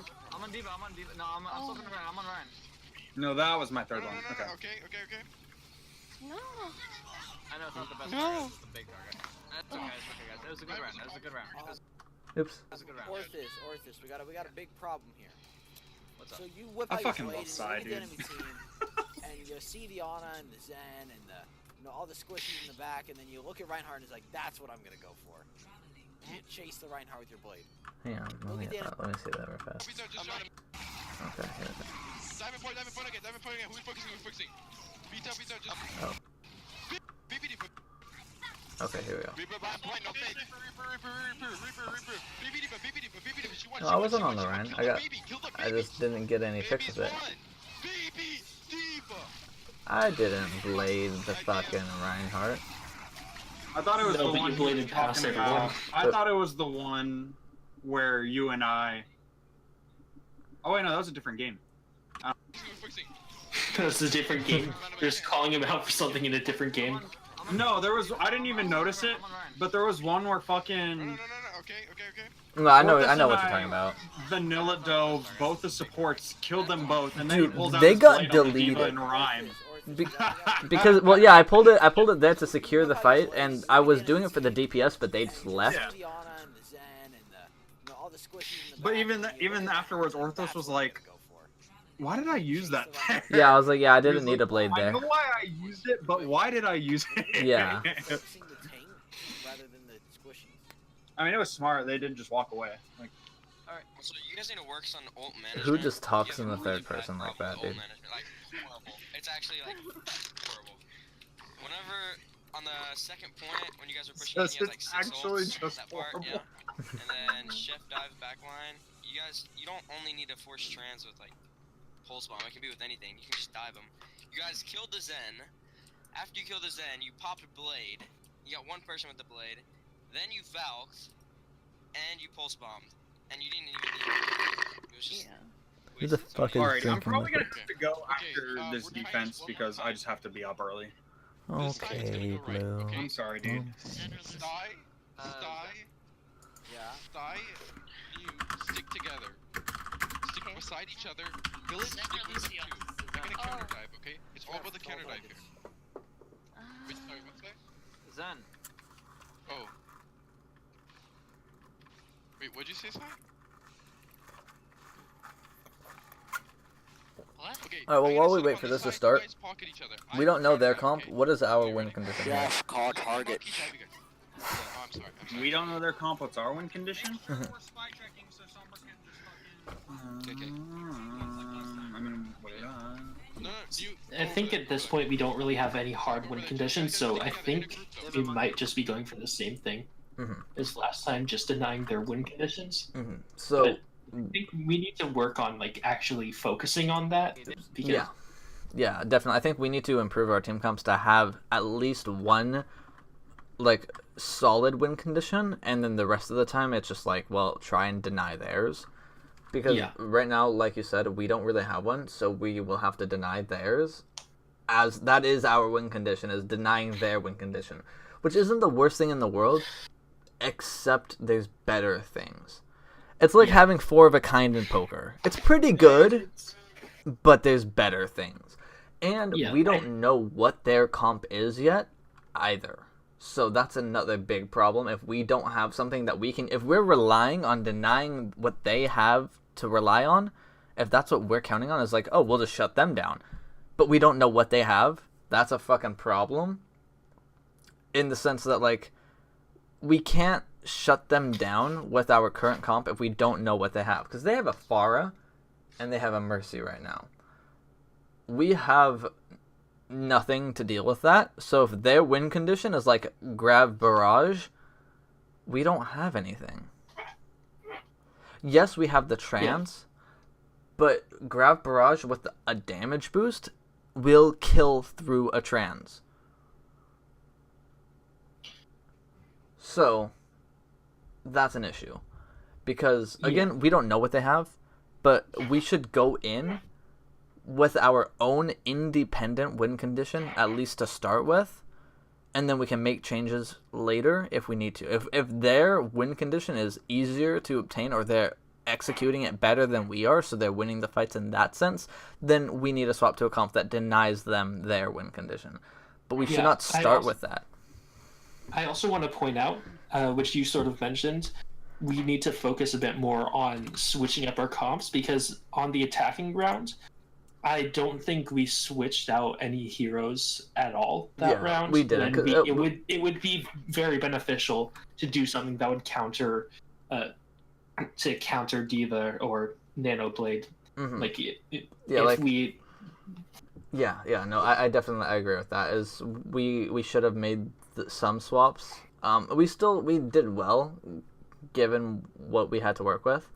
Diva. No, I'm still gonna Ryan. I'm on Ryan.
No, that was my third one. Okay.
Okay.
No.
I know it's not the best target, it's the big target. That's okay, guys. That was a good round. That was a good round.
Oops.
That was a good round.
Orthus, we got a big problem here.
What's up?
So you whip
I
out
fucking
your
love
blade
Psy,
and you look at the
dude.
enemy team, and you see the Ana and the Zen and the, all the squishies in the back, and then you look at Reinhardt and it's like, that's what I'm gonna go for. You chase the Reinhardt with your blade.
Hang on, let me see that real fast. Okay, here it is. Oh. Okay, here we go. No, I wasn't on the Ryan. I just didn't get any picks of it. I didn't blade the fucking Reinhardt.
I thought it was
No,
the
but
one
you bladed past everyone.
I thought it was the one where you and I. Oh wait, no, that was a different game.
It's a different game. You're just calling him out for something in a different game.
No, there was. I didn't even notice it, but there was one where fucking.
No, I know what
Orthus
you're
and
talking about.
Vanilla dove both the supports, killed them both, and then
Dude,
he pulls out
they
his
got
blade on the Diva
deleted.
and Rhyme.
Because, well, yeah, I pulled it there to secure the fight, and I was doing it for the DPS, but they just left.
Yeah. But even afterwards, Orthos was like, "Why did I use that there?"
Yeah, I was like, yeah, I
He
didn't
was
need a
like,
blade
I
there.
know why I used it, but why did I use it?
Yeah.
I mean, it was smart. They didn't just walk away. Like,
Alright, so you guys need to work on ult management.
Who just talks
You
in
have
the
a really
third person
bad
like that,
problem
dude?
with ult management, like, horrible. It's actually, like, horrible. Whenever, on the second point, when you guys were pushing,
Yes,
you had, like,
it's
6
actually
ults,
just
that part,
horrible.
yeah. And then Chef dives backline,
you don't only need to force trans with like pulse bomb. It can be with anything. You can just dive them. You guys killed the Zen. After you killed the Zen, you popped a blade. You got one person with the blade. Then you Valked, and you pulse bombed, and you didn't even need it. It was just.
Who the fuck is
Alright, I'm
drinking
probably
liquid?
gonna have to go after this defense because I just have to be up early.
Okay, Blue.
I'm sorry, dude.
Sty,
Yeah.
you stick together. Stick beside each other. Village, stick with them too. They're gonna counter dive, okay? It's all about the counter dive here. Wait, sorry, what's that?
Zen.
Oh. Wait, what'd you say, Sai?
What?
Okay.
Alright, well,
I'm
while
gonna
we
set
wait
up
for
on
this to
side,
start,
you guys pocket each other.
we
I
don't know
counter
their
dive,
comp.
okay?
What is our
Okay,
win
ready?
condition here?
Jeff, call target.
Monkey dive, you guys. Oh, I'm sorry.
We don't know their comp. What's our win condition?
We're spy checking, so Sombra can't just fucking.
Okay.
I mean, wait on.
No, you.
I think at this point we don't really have any hard win conditions, so I think we might just be going for the same thing as last time, just denying their win conditions.
So,
But I think we need to work on like actually focusing on that. Because
yeah, definitely. I think we need to improve our team comps to have at least one like solid win condition, and then the rest of the time it's just like, well, try and deny theirs. Because right now, like you said, we don't really have one, so we will have to deny theirs. As that is our win condition, is denying their win condition. Which isn't the worst thing in the world, except there's better things. It's like having 4 of a kind in poker. It's pretty good, but there's better things. And we don't know what their comp is yet, either. So that's another big problem. If we don't have something that we can... If we're relying on denying what they have to rely on, if that's what we're counting on, is like, oh, we'll just shut them down. But we don't know what they have. That's a fucking problem. In the sense that, like, we can't shut them down with our current comp if we don't know what they have. Because they have a Pharah, and they have a Mercy right now. We have nothing to deal with that. So if their win condition is, like, grab Barrage, we don't have anything. Yes, we have the trance, but grab Barrage with a damage boost will kill through a trance. So, that's an issue. Because, again, we don't know what they have, but we should go in with our own independent win condition, at least to start with, and then we can make changes later if we need to. If their win condition is easier to obtain, or they're executing it better than we are, so they're winning the fights in that sense, then we need to swap to a comp that denies them their win condition. But we should not start with that.
I also want to point out, which you sort of mentioned, we need to focus a bit more on switching up our comps, because on the attacking round, I don't think we switched out any heroes at all that round.
We didn't.
It would be very beneficial to do something that would counter Diva or Nano Blade. Like
I definitely agree with that. Is we should have made some swaps. We did well given what we had to work with,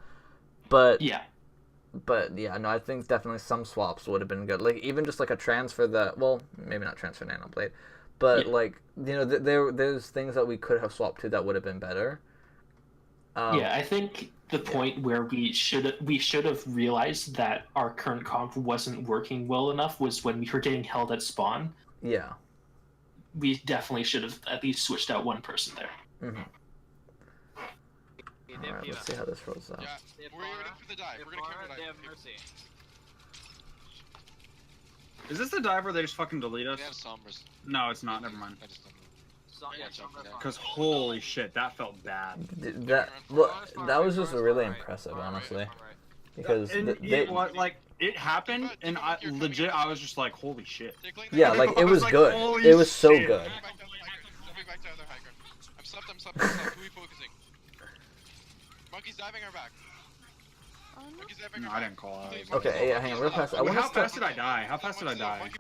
but I think definitely some swaps would have been good. Like even just like a transfer maybe not transfer Nano Blade, but like there's things that we could have swapped to that would have been better.
I think the point where we should have realized that our current comp wasn't working well enough was when we were getting held at spawn.
Yeah.
We definitely should have at least switched out one person there.
Alright, let's see how this rolls out.
Yeah, we're ready for the dive. We're gonna counter dive.
They have Mercy.
Is this the dive where they just fucking delete us?
We have Sombras.
No, it's not. Never mind.
I just don't know.
Because holy shit, that felt bad.
That was just really impressive, honestly. Because
it happened, and I was just like, holy shit.
Yeah, like it was good. It was so good.
I'm slept. Who are we focusing? Monkey's diving our back.
No, I didn't call out.
Okay, hang on, real fast.
How fast did I die?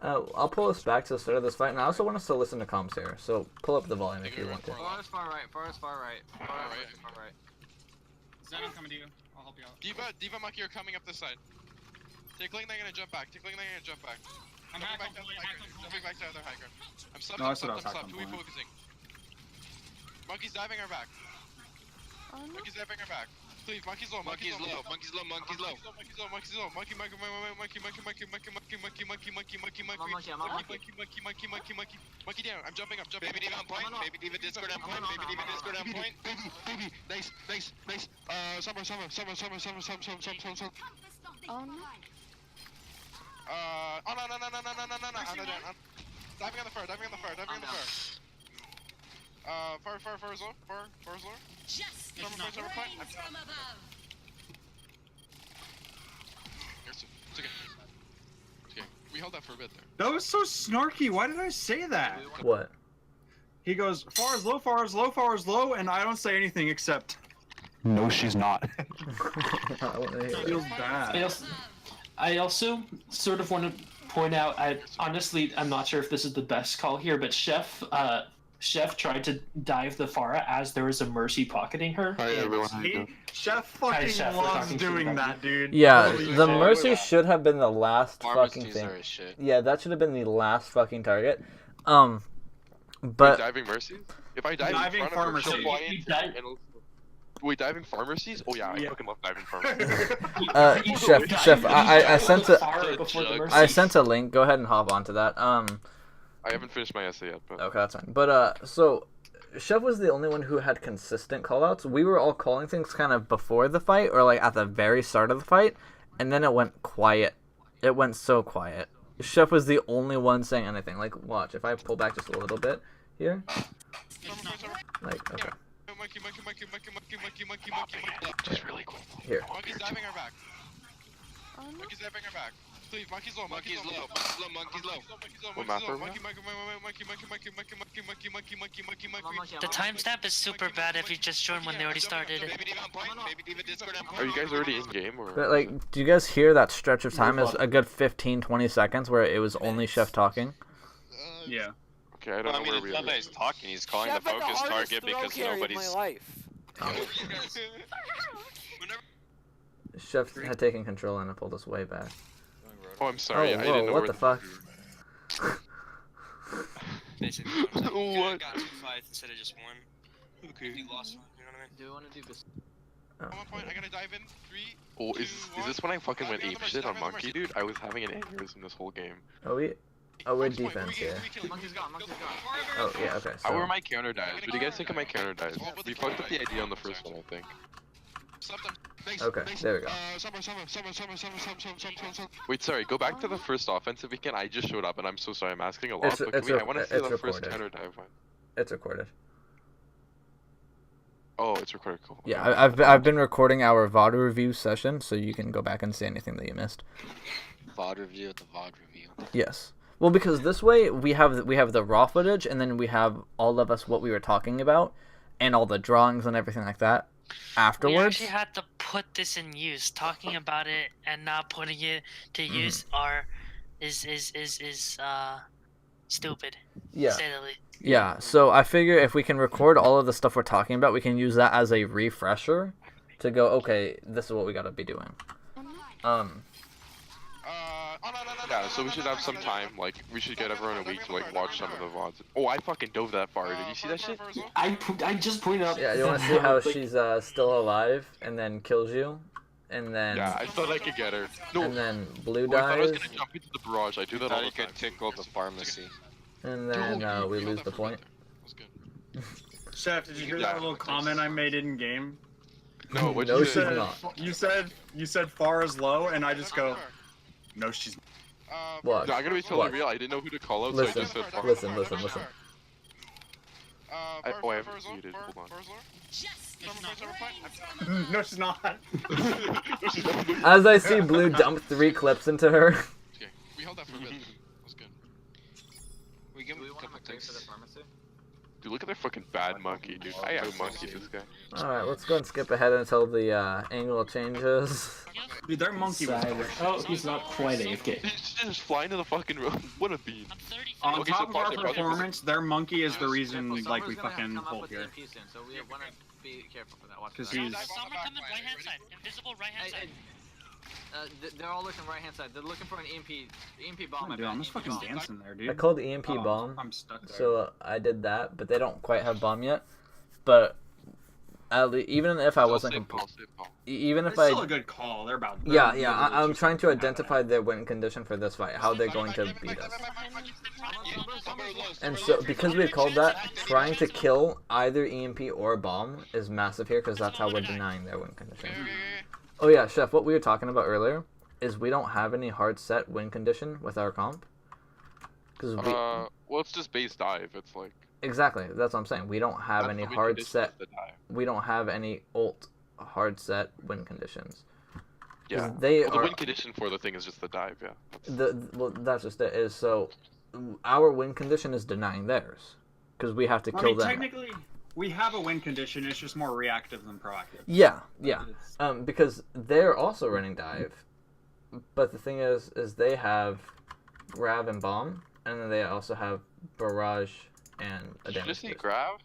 I'll pull us back to the start of this fight, and I also want us to listen to comms here. So pull up the volume if you want to.
Forest far right.
Zen, I'm coming to you. I'll help you out.
Diva, Monkey are coming up this side. Take link, they're gonna jump back. Take link, they're gonna jump back.
I'm
Jumping
hack
back
on
to the
point,
other
hack
hiker.
on point.
Jumping back to the other hiker. I'm sub,
No, I
I'm
said I
sub,
was
I'm
hack
sub.
on
Who we
point.
focusing? Monkey's diving our back.
Oh no.
Monkey's diving our back. Please, monkey's low,
Monkey's low, monkey's low, monkey's low.
Monkey's low. Monkey. Monkey down. I'm jumping.
Baby Diva on point, Baby Diva Discord on point, Baby Diva Discord on point.
Baby. Nice. Summer.
Oh no.
Oh no. Diving on the fur. Fur is low. Fur is low. Summer point. It's okay. We held that for a bit there.
That was so snarky. Why did I say that?
What?
He goes, far is low, and I don't say anything except, no, she's not.
I wanna hear
Feels
it.
bad.
I also sort of want to point out, I'm not sure if this is the best call here, but Chef tried to dive the Pharah as there was a Mercy pocketing her.
Hi everyone, how you doing?
Chef fucking
Chef, we're
loves
talking
doing
shit about
that, dude.
Yeah,
Holy
the
shit.
Mercy should have been the last fucking
Pharmacies
thing.
are a shit.
Yeah, that should have been the last fucking target.
Wait,
But
diving mercies? If I dive
Diving
in front of her, she'll
pharmacy.
fly into and wait, diving pharmacies? Oh yeah, I
Yeah.
fucking love diving pharmacies.
Chef, I sent a
Pharah before the Mercy.
I sent a link. Go ahead and hop onto that.
I haven't finished my essay yet, but
Okay, that's fine. But so Chef was the only one who had consistent callouts. We were all calling things kind of before the fight or like at the very start of the fight, and then it went quiet. It went so quiet. Chef was the only one saying anything. Like, watch, if I pull back just a little bit here. Like, okay.
Monkey.
just really quick.
Here.
Monkey's diving our back.
Oh no.
Monkey's diving our back. Please, monkey's low.
Monkey's low.
What map are we on?
The timestamp is super bad if you just joined when they already started.
Baby Diva on point, Baby Diva Discord on point.
Are you guys already in game or?
But like, do you guys hear that stretch of time is a good 15-20 seconds where it was only Chef talking?
Yeah.
Okay, I don't
Well, I
know
mean,
where
it's
we
not
are.
that he's talking. He's calling
Chef
the
had
focus
hardest
target
throw
because
carry of
nobody's.
my life.
Chef had taken control and it pulled us way back.
Oh, I'm sorry.
Oh,
I
whoa,
didn't know
what
where
the fuck?
Basically,
What?
got 2 fights instead of just 1. Okay. You lost 1. You know what I mean?
Do we want to do this?
At one point, I gotta dive in. 3.
Oh, is this when I fucking went ape shit on Monkey, dude? I was having an aneurysm this whole game.
We're defense here.
Monkey's gone.
Oh yeah, okay.
How were
So
my counter dives? What do you guys think of my counter dives? We fucked up the idea on the first one, I think.
okay, there we go.
Wait, sorry, go back to the first offensive weekend. I just showed up, and I'm so sorry. I'm asking a lot,
It's-
but
it's
I want to see
it's
the first
recorded.
counter dive one.
It's recorded.
Oh, it's recorded. Cool.
Yeah, I've been recording our VOD review session, so you can go back and see anything that you missed.
VOD review at the VOD review.
Yes. Well, because this way we have the raw footage, and then we have all of us what we were talking about, and all the drawings and everything like that
We
afterwards.
actually had to put this in use. Talking about it and not putting it to use is stupid.
Yeah.
To say the least.
Yeah. So I figure if we can record all of the stuff we're talking about, we can use that as a refresher to go, okay, this is what we gotta be doing.
Yeah, so we should have some time. Like, we should get everyone a week to like watch some of the VODs. Oh, I fucking dove that far. Did you see that shit?
I just pointed out.
Yeah, you want to see how she's still alive and then kills you, and then
Yeah, I thought I could get her. No,
and then blue
I thought I was
dies,
gonna jump into the barrage. I do that all
Now
the
you
time.
could tickle the pharmacy.
and then we lose the point.
Chef, did you hear
Yeah.
that little comment I made in game?
No, what
No,
you
she's
say?
not.
You said far is low, and I just go, no, she's.
Watch.
No, I'm gonna be totally
Watch.
real. I didn't know who to call out,
Listen,
so I just said far.
listen.
I haven't muted. Hold on.
No, she's not.
As I see blue dump 3 clips into her.
Okay, we held that for a bit. That was good.
Do we want to pay for the pharmacy?
Dude, look at their fucking bad monkey, dude. I have monkey this guy.
Alright, let's go and skip ahead until the angle changes.
Dude, their monkey was
Oh, he's not quite AFK.
He's just flying to the fucking road. What a bean.
on
Okay,
top
so
of our
pause it, pause it.
performance. Their monkey is the reason
Careful,
like we
Summer's gonna
fucking
come up
hold
with
here.
EMP soon, so we wanna be careful for that. Watch
'Cause
that.
he's-
Summer coming right hand side. Invisible right hand side.
They're all looking right hand side. They're looking for an EMP bomb.
Dude, I'm just fucking dancing there, dude.
I called EMP
Oh,
bomb,
I'm stuck there.
so I did that, but they don't quite have bomb yet. But at least, even if I wasn't, even if
It's
I,
still a good call. They're about.
yeah,
they're
yeah,
literally
I'm
just
trying to
gonna have
identify their win condition for this fight. How they're going to beat us. And so, because we called that, trying to kill either EMP or bomb is massive here, because that's how we're denying their win condition. Oh yeah, Chef, what we were talking about earlier is we don't have any hard set win condition with our comp. Because we...
well, it's just base dive. It's like...
Exactly, that's what I'm saying. We don't have any hard set... We don't have any ult hard set win conditions.
Yeah,
they
well, the
are...
win condition for the thing is just the dive, yeah.
Well, that's just it, is so... Our win condition is denying theirs. Because we have to kill them.
Technically, we have a win condition. It's just more reactive than proactive.
Yeah, yeah. Because they're also running dive, but the thing is they have grav and bomb, and then they also have barrage and a
Did you
damage
just say
boost.
grav?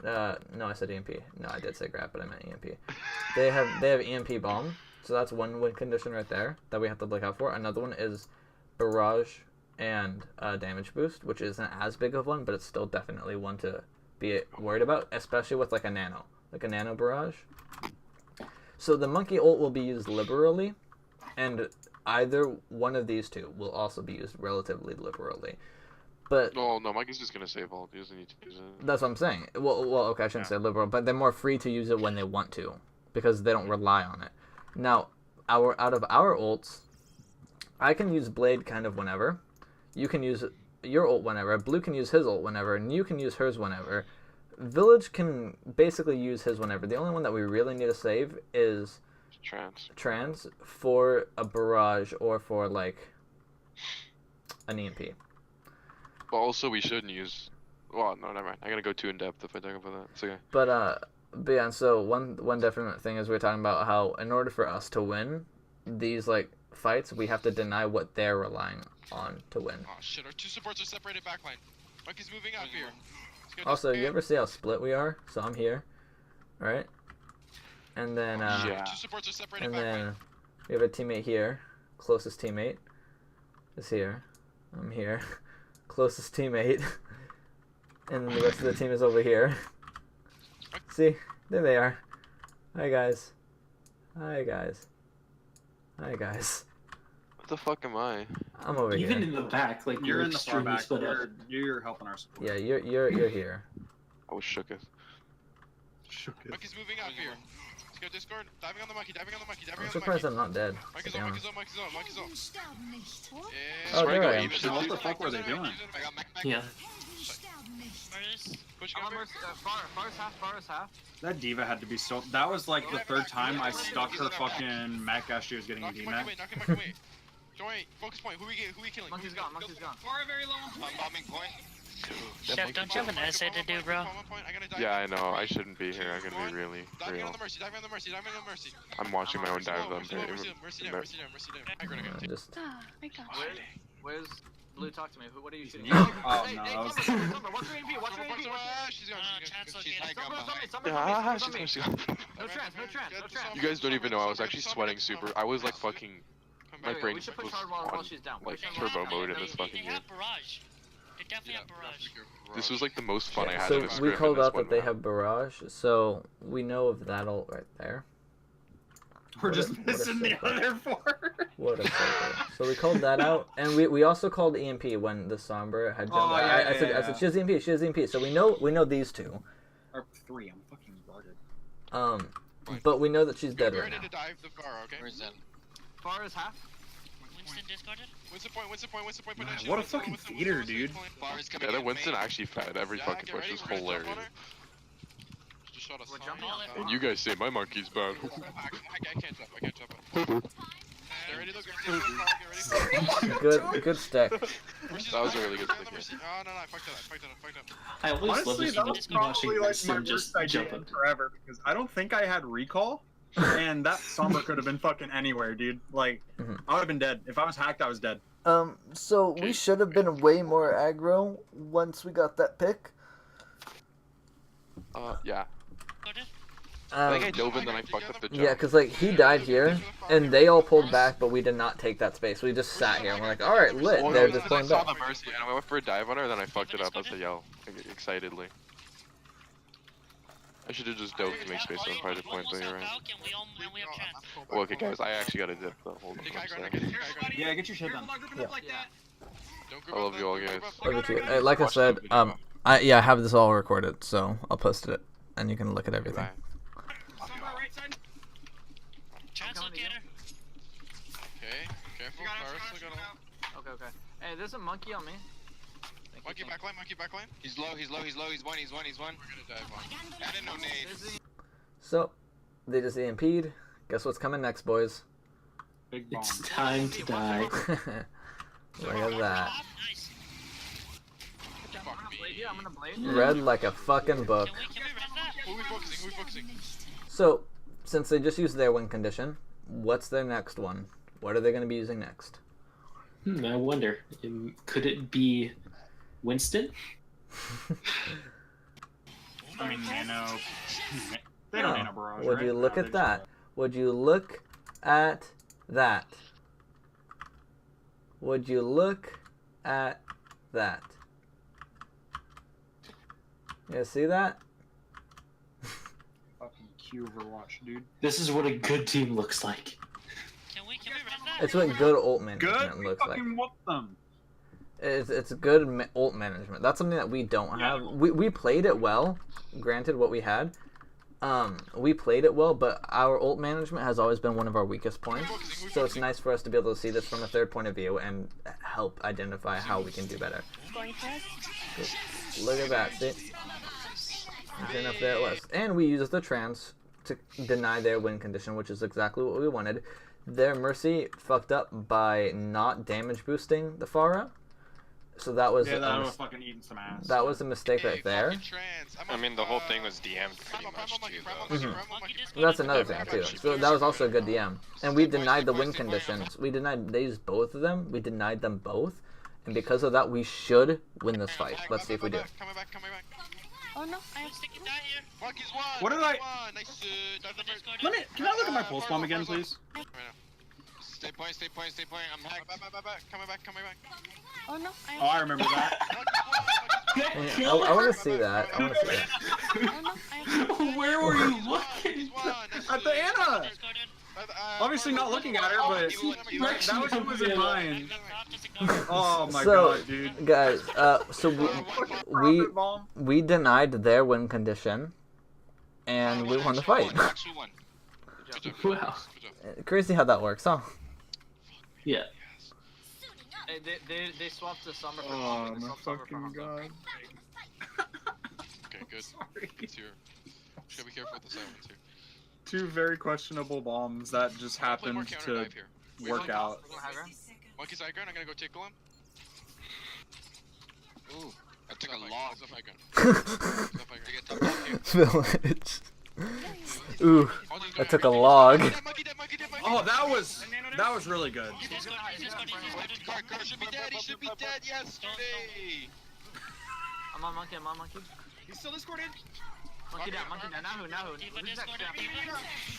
No, I said EMP. No, I did say grav, but I meant EMP. They have EMP bomb, so that's one win condition right there that we have to look out for. Another one is barrage and damage boost, which isn't as big of one, but it's still definitely one to be worried about, especially with like a nano barrage. So the monkey ult will be used liberally, and either one of these two will also be used relatively liberally. But
no, monkey's just gonna save ult. He doesn't need to use it.
that's what I'm saying. Well, okay, I shouldn't say liberal, but they're more free to use it when they want to, because they don't rely on it. Now, out of our ults, I can use Blade kind of whenever. You can use your ult whenever. Blue can use his ult whenever, and you can use hers whenever. Village can basically use his whenever. The only one that we really need to save is trans for a barrage or for like an EMP.
But also we shouldn't use... Well, no, never mind. I'm gonna go too in depth if I talk about that. It's okay.
But yeah, and so one definite thing is we were talking about how in order for us to win these like fights, we have to deny what they're relying on to win.
Oh shit, our two supports are separated backline. Monkey's moving up here.
Also, you ever see how split we are? So I'm here, right? And then
Two supports are separated
and
backline.
then we have a teammate here. Closest teammate is here. I'm here. Closest teammate. And then the rest of the team is over here. See? There they are. Hi guys. Hi guys. Hi guys.
What the fuck am I?
I'm over here.
Even in the back, like
You're
you're
in the far
extremely
back.
split up.
You're helping our support.
Yeah, you're here.
I was shooketh.
Monkey's moving up here. Let's go Discord. Diving on the monkey, diving on the monkey, diving
I'm
on the
surprised
monkey.
I'm not dead.
Monkey's
to be
on,
honest.
monkey's on, monkey's on, monkey's on.
Oh, there I am.
What the fuck were they doing?
Yeah.
Far is half.
That diva had to be so. That was like the third time I stuck her fucking mech as she was getting a
Knock him
D-Mac.
away, knock him away. Don't worry, focus point. Who we killing?
Monkey's gone, monkey's gone.
Far very low.
I'm bombing point.
Chef, don't you have an essay to do, bro?
Yeah, I know. I shouldn't be here. I'm gonna be really
Diving
real.
on the mercy, diving on the mercy, diving on the mercy.
I'm watching my own dive.
Mercy down, mercy down, mercy down, mercy down. I'm gonna take
Just
Ah, I got you.
Where's Blue? Talk to me. What are you shooting?
Oh no, that was.
What's your EMP? What's your EMP?
She's gone, she's gone. She's high
Someone,
ground behind.
someone,
Yeah,
she's No trans, no trans, no trans.
You guys don't even know. I was actually sweating super. I was like fucking. My brain
We
was
should push hard while
on
she's down.
like turbo mode in this fucking
They
game.
have barrage. They definitely have barrage.
This was like the most fun I had
so
in a
we
script.
called
and this
out that
one
they
went.
have barrage, so we know of that ult right there.
We're
What
just
a
missing the
circle.
other four.
What a circle. So we called that out, and we also called EMP when the Sombra had jumped.
Oh, yeah,
I said
yeah.
she has EMP, she has EMP. So we know these two.
Or three. I'm fucking retarded.
But we know that she's dead
We're
right
ready
now.
to dive the bar, okay?
Where's Zen?
Far is half.
Winston discarded?
Winston point, Winston point, Winston point,
Man,
potential.
what a fucking feeder, dude.
Yeah, that Winston actually fed every fucking push. Was hilarious.
Just shot us.
We're jumping on it.
And you guys say my monkey's bad.
I can't jump, I can't jump. They're ready to go. Get ready
Good stick.
That was a really good stick.
Oh, no, I fucked it up.
I always love
Honestly,
this
that was
watching
probably like my
Winston
worst
just
idea
jump
in
up.
forever because I don't think I had recall, and that Sombra could have been fucking anywhere, dude. Like, I would have been dead. If I was hacked, I was dead.
So we should have been way more aggro once we got that pick.
Yeah. I think I dove in, then I fucked up the jump.
Yeah, because like he died here, and they all pulled back, but we did not take that space. We just sat here, and we're like, all right, lit.
Well,
They're
no,
just
because I
pulling
saw
back.
the Mercy, and I went for a dive on her, and then I fucked it up. I said, yo, excitedly. I should have just dove to make space on Project Point, but you're right. Well, okay, guys, I actually got a dip. Hold on a second.
Yeah, get your shit done.
I love you all, guys.
Love you too. Like I said, I have this all recorded, so I'll post it, and you can look at everything.
Okay, careful.
Okay. Hey, there's a monkey on me.
Monkey backline.
He's low. He's one. He's one.
We're gonna dive on. I didn't know nade.
So, they just EMP'd. Guess what's coming next, boys?
Big bomb.
It's time to die.
Look at that.
I'm gonna blade.
Read like a fucking book.
Who are we focusing?
So, since they just used their win condition, what's their next one? What are they going to be using next?
I wonder. Could it be Winston?
I mean, Nano. They don't Nano Barrage.
Would you look at that? Would you look at that? Would you look at that? You see that?
Fucking Q Overwatch, dude.
This is what a good team looks like.
Can we run that?
It's what good ult management
Good? We
looks like.
fucking whoop them.
It's good ult management. That's something that we don't have. We played it well. Granted, what we had, we played it well, but our ult management has always been one of our weakest points. So it's nice for us to be able to see this from a third point of view and help identify how we can do better. Look at that. See? Sure enough, there it was. And we used the trans to deny their win condition, which is exactly what we wanted. Their Mercy fucked up by not damage boosting the Pharah. So that was
that was fucking eating some ass.
That was a mistake right there.
I mean, the whole thing was DM'd pretty much too, though.
That's another thing too. So that was also a good DM. And we denied the win conditions. They used both of them. We denied them both. And because of that, we should win this fight. Let's see if we do.
Coming back.
Oh no, I have sticky die here.
Monkey's one.
What did I?
Nice.
Can I look at my pulse bomb again, please?
Stay point. I'm hacked.
Coming back.
Oh no, I have.
Oh, I remember that.
I want to see that.
Oh no, I have.
Where were you looking?
At the Anna! Obviously not looking at her, but that was in mine. Oh my god, dude.
Guys, so we denied their win condition, and we won the fight.
Wow.
Crazy how that works, huh?
Yeah.
Hey, they swapped the summer for
Oh
Honda. They
my
swapped summer for
fucking
Honda.
god.
Okay, good. It's here. Should be careful with the silence here.
Two very questionable bombs that just happened to work out.
Monkey's high ground. I'm gonna go tickle him.
Ooh, I took a log.
Village. Ooh, I took a log.
Oh, that was really good.
Car should be dead. He should be dead yesterday.
I'm on monkey.
He's still discorded.
Monkey down. Now who? Who's next?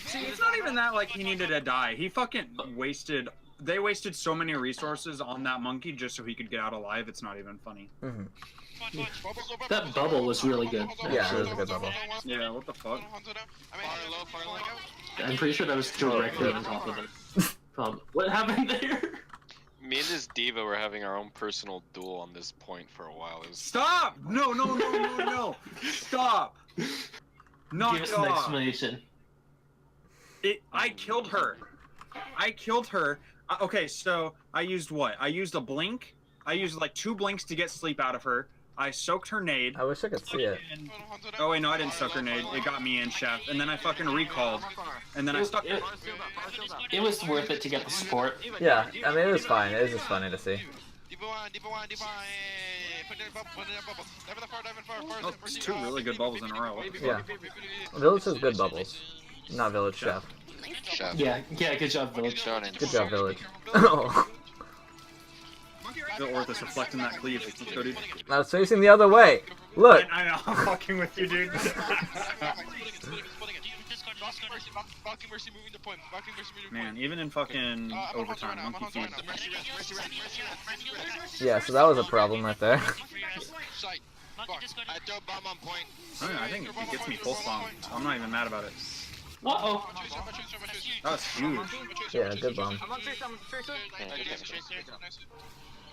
See, it's not even that like he needed to die. He fucking wasted. They wasted so many resources on that monkey just so he could get out alive. It's not even funny.
Mm-hmm.
That bubble was really good.
Yeah, it was a good bubble.
Yeah, what the fuck?
I'm pretty sure that was directly on top of him. What happened there?
Me and this diva were having our own personal duel on this point for a while. It was...
Stop! No! Stop! Knock
Give us
it
an
off.
explanation.
I killed her. Okay, so I used what? I used a blink. I used like 2 blinks to get sleep out of her. I soaked her nade.
I wish I could see it.
And... Oh wait, no, I didn't soak her nade. It got me in, chef. And then I fucking recalled. And then I stuck it.
It was worth it to get the support.
Yeah, I mean, it was fine. It was just funny to see.
Oh, it's 2 really good bubbles in a row.
Yeah. Village has good bubbles. Not Village, Chef.
Chef.
Yeah, good job, Village.
Good job, Village. Oh.
The Orthus reflecting that cleave. Let's go, dude.
I was facing the other way. Look.
I know, I'm fucking with you, dude. Man, even in fucking overtime, monkey feed.
Yeah, so that was a problem right there.
I think it gets me full spawn. I'm not even mad about it.
Uh-oh.
That was huge.
Yeah, good bomb.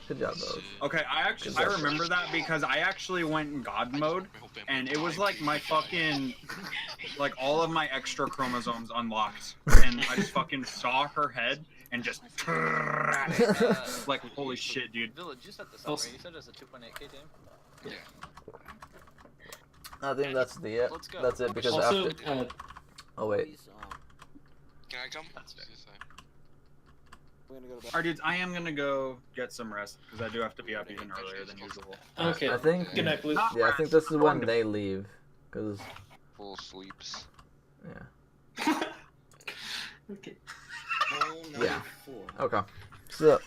Good job, Village.
Okay, I remember that because I actually went in God mode, and it was like my fucking, like all of my extra chromosomes unlocked, and I just fucking saw her head and just like holy shit, dude.
Village, you set this up, right? You said it's a 2.8k team?
Yeah.
I think that's it.
Let's go.
That's it because
Also,
after. Oh wait.
Can I come?
Alright, dudes, I am gonna go get some rest because I do have to be up even earlier than usual.
Okay.
I think.
Good night, Blue.
Yeah, I think this is when they leave, cause.
Full sleeps.
Yeah.
Okay.
Yeah. Okay. So.